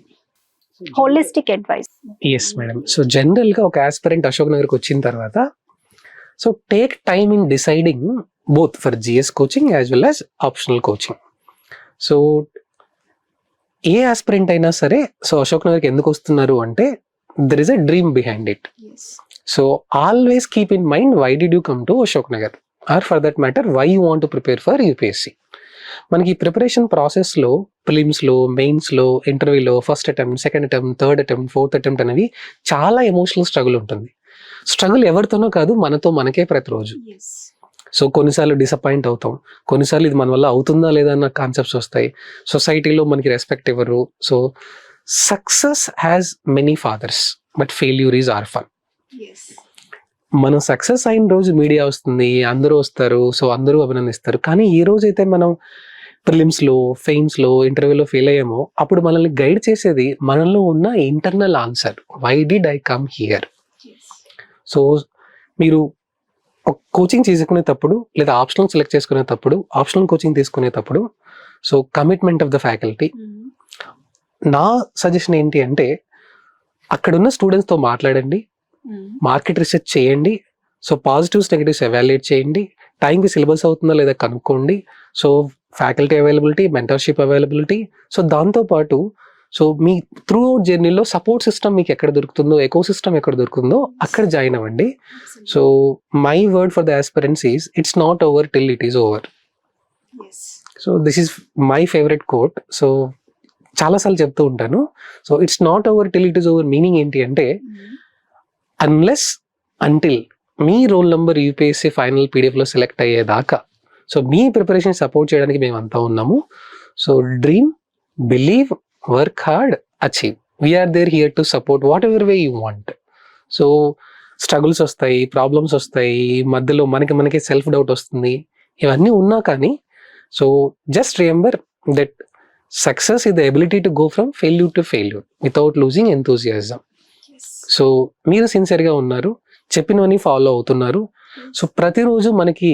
holistic advice? Yes madam. So general గా ఒక ఆస్పిరెంట్ అశోక్ నగర్కి వచ్చిన తర్వాత so take time in deciding both for GS coaching as well as optional coaching. So a aspirant అయినా సరే సో అశోక్ నగర్కి ఎందుకు వస్తున్నారు అంటే there is a dream behind it. Yes. So always keep in mind why did you come to Ashok Nagar, or for that matter why you want to prepare for UPSC. మనకి ప్రిపరేషన్ ప్రాసెస్లో ప్రిలిమ్స్లో, మెయిన్స్లో, ఇంటర్వ్యూలో first attempt, second attempt, third attempt, fourth attempt అనేవి చాలా ఎమోషనల్ స్ట్రగుల్ ఉంటుంది. స్ట్రగుల్ ఎవరితోనో కాదు, మనతో మనకే ప్రతిరోజు. సో కొన్నిసార్లు డిసప్పాయింట్ అవుతాం, కొన్నిసార్లు ఇది మన వల్ల అవుతుందా లేదా అన్న కాన్సెప్ట్స్ వస్తాయి, సొసైటీలో మనకి రెస్పెక్ట్ ఇవ్వరు. So success has many fathers but failure is orphan. మనం సక్సెస్ అయిన రోజు మీడియా వస్తుంది, అందరూ వస్తారు, సో అందరూ అభినందిస్తారు. కానీ ఈ రోజైతే మనం ప్రిలిమ్స్లో, ఫెయిమ్స్లో, ఇంటర్వ్యూలో ఫెయిల్ అయ్యామో అప్పుడు మనల్ని గైడ్ చేసేది మనలో ఉన్న internal answer, why did I come here. So మీరు కోచింగ్ తీసుకునేటప్పుడు లేదా ఆప్షనల్ సెలెక్ట్ చేసుకునేటప్పుడు, ఆప్షనల్ కోచింగ్ తీసుకునేటప్పుడు so commitment of the faculty. నా సజెషన్ ఏంటి అంటే అక్కడున్న స్టూడెంట్స్తో మాట్లాడండి, మార్కెట్ రీసెర్చ్ చేయండి, సో పాజిటివ్స్ నెగిటివ్స్ ఎవాల్యుయేట్ చేయండి, టైంకి సిలబస్ అవుతుందా లేదా కనుక్కోండి, so faculty availability, mentorship availability. So దాంతోపాటు సో మీ త్రూ అవుట్ జర్నీలో సపోర్ట్ సిస్టమ్ మీకు ఎక్కడ దొరుకుతుందో, ఎకో సిస్టమ్ ఎక్కడ దొరుకుతుందో అక్కడ జాయిన్ అవ్వండి. So my word for the aspirants is it's not over till it is over. So this is my favourite quote. So చాలాసార్లు చెప్తూ ఉంటాను. So it's not over till it is over meaning ఏంటి అంటే అన్లెస్ అంటిల్ మీ రోల్ నెంబర్ యూపీఎస్సీ ఫైనల్ పీడిఎఫ్లో సెలెక్ట్ అయ్యేదాకా సో మీ ప్రిపరేషన్ సపోర్ట్ చేయడానికి మేము అంతా ఉన్నాము. So dream, believe, work hard, achieve. We're there here to support what ever way you want. So struggles వస్తాయి, ప్రాబ్లమ్స్ వస్తాయి, మధ్యలో మనకి సెల్ఫ్ డౌట్ వస్తుంది, ఇవన్నీ ఉన్నా కానీ so just remember that success is the ability to go from failure to failure without losing enthusiasm. So మీరు సిన్సియర్గా ఉన్నారు, చెప్పినవన్నీ ఫాలో అవుతున్నారు. సో ప్రతిరోజు మనకి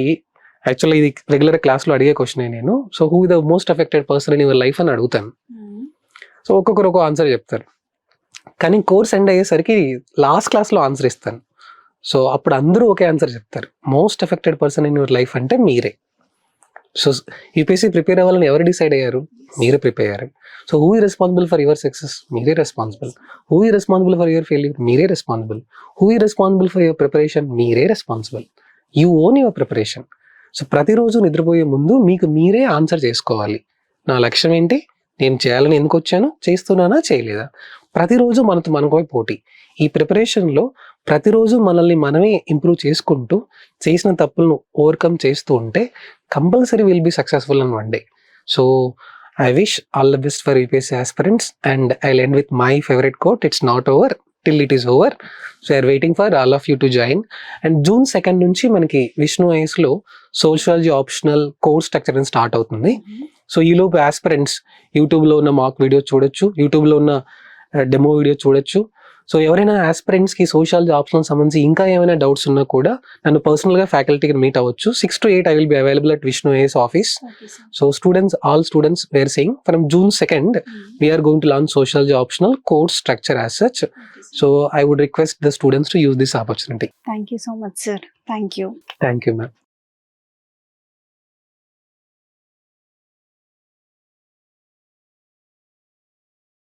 యాక్చువల్గా ఇది రెగ్యులర్ క్లాస్లో అడిగే క్వశ్చన్ నేను. So who the most affected person in your life అని అడుగుతాను. సో ఒక్కొక్కరు ఒక ఆన్సర్ చెప్తారు, కానీ కోర్స్ ఎండ్ అయ్యేసరికి లాస్ట్ క్లాస్లో ఆన్సర్ ఇస్తాను. సో అప్పుడు అందరూ ఒకే ఆన్సర్ చెప్తారు, most affected person in your life అంటే మీరే. సో యూపీఎస్సీ ప్రిపేర్ అవ్వాలని ఎవరు డిసైడ్ అయ్యారు? మీరే ప్రిపేర్ అయ్యారు. So who is responsible for your success? మీరే responsible. Who is responsible for your failure? మీరే responsible. Who is responsible for your preparation? మీరే responsible. You own your preparation. So ప్రతిరోజు నిద్రపోయే ముందు మీకు మీరే ఆన్సర్ చేసుకోవాలి, నా లక్ష్యం ఏంటి, నేను చేయాలని ఎందుకు వచ్చాను, చేస్తున్నానా చేయలేదా. ప్రతిరోజు మనకు పోటీ. ఈ ప్రిపరేషన్లో ప్రతిరోజు మనల్ని మనమే ఇంప్రూవ్ చేసుకుంటూ చేసిన తప్పులను ఓవర్కమ్ చేస్తూ ఉంటే compulsory will be successful in one day. So I wish all the best for UPSC aspirants, and I'll end with my favorite quote, it's not over till it is over. So we are waiting for all of you to join. And June 2nd నుంచి మనకి విష్ణు ఐఎస్లో సోషియాలజీ ఆప్షనల్ కోర్స్ స్ట్రక్చర్ అని స్టార్ట్ అవుతుంది. సో ఈలోపు ఆస్పిరెంట్స్ యూట్యూబ్లో ఉన్న మాక్ వీడియో చూడొచ్చు, యూట్యూబ్లో ఉన్న డెమో వీడియో చూడొచ్చు. సో ఎవరైనా ఆస్పిరెంట్స్కి సోషియాలజీ ఆప్షనల్ సంబంధించి ఇంకా ఏమైనా డౌట్స్ ఉన్నా కూడా నన్ను పర్సనల్గా ఫ్యాకల్టీకి మీట్ అవ్వచ్చు. 6 to 8 I will be available at Vishnu IAS office. So all students we are saying from June 2nd we are going to launch sociology optional course structure as such. So I would request the students to use this opportunity. Thank you so much, sir. Thank you. Thank you, ma'am.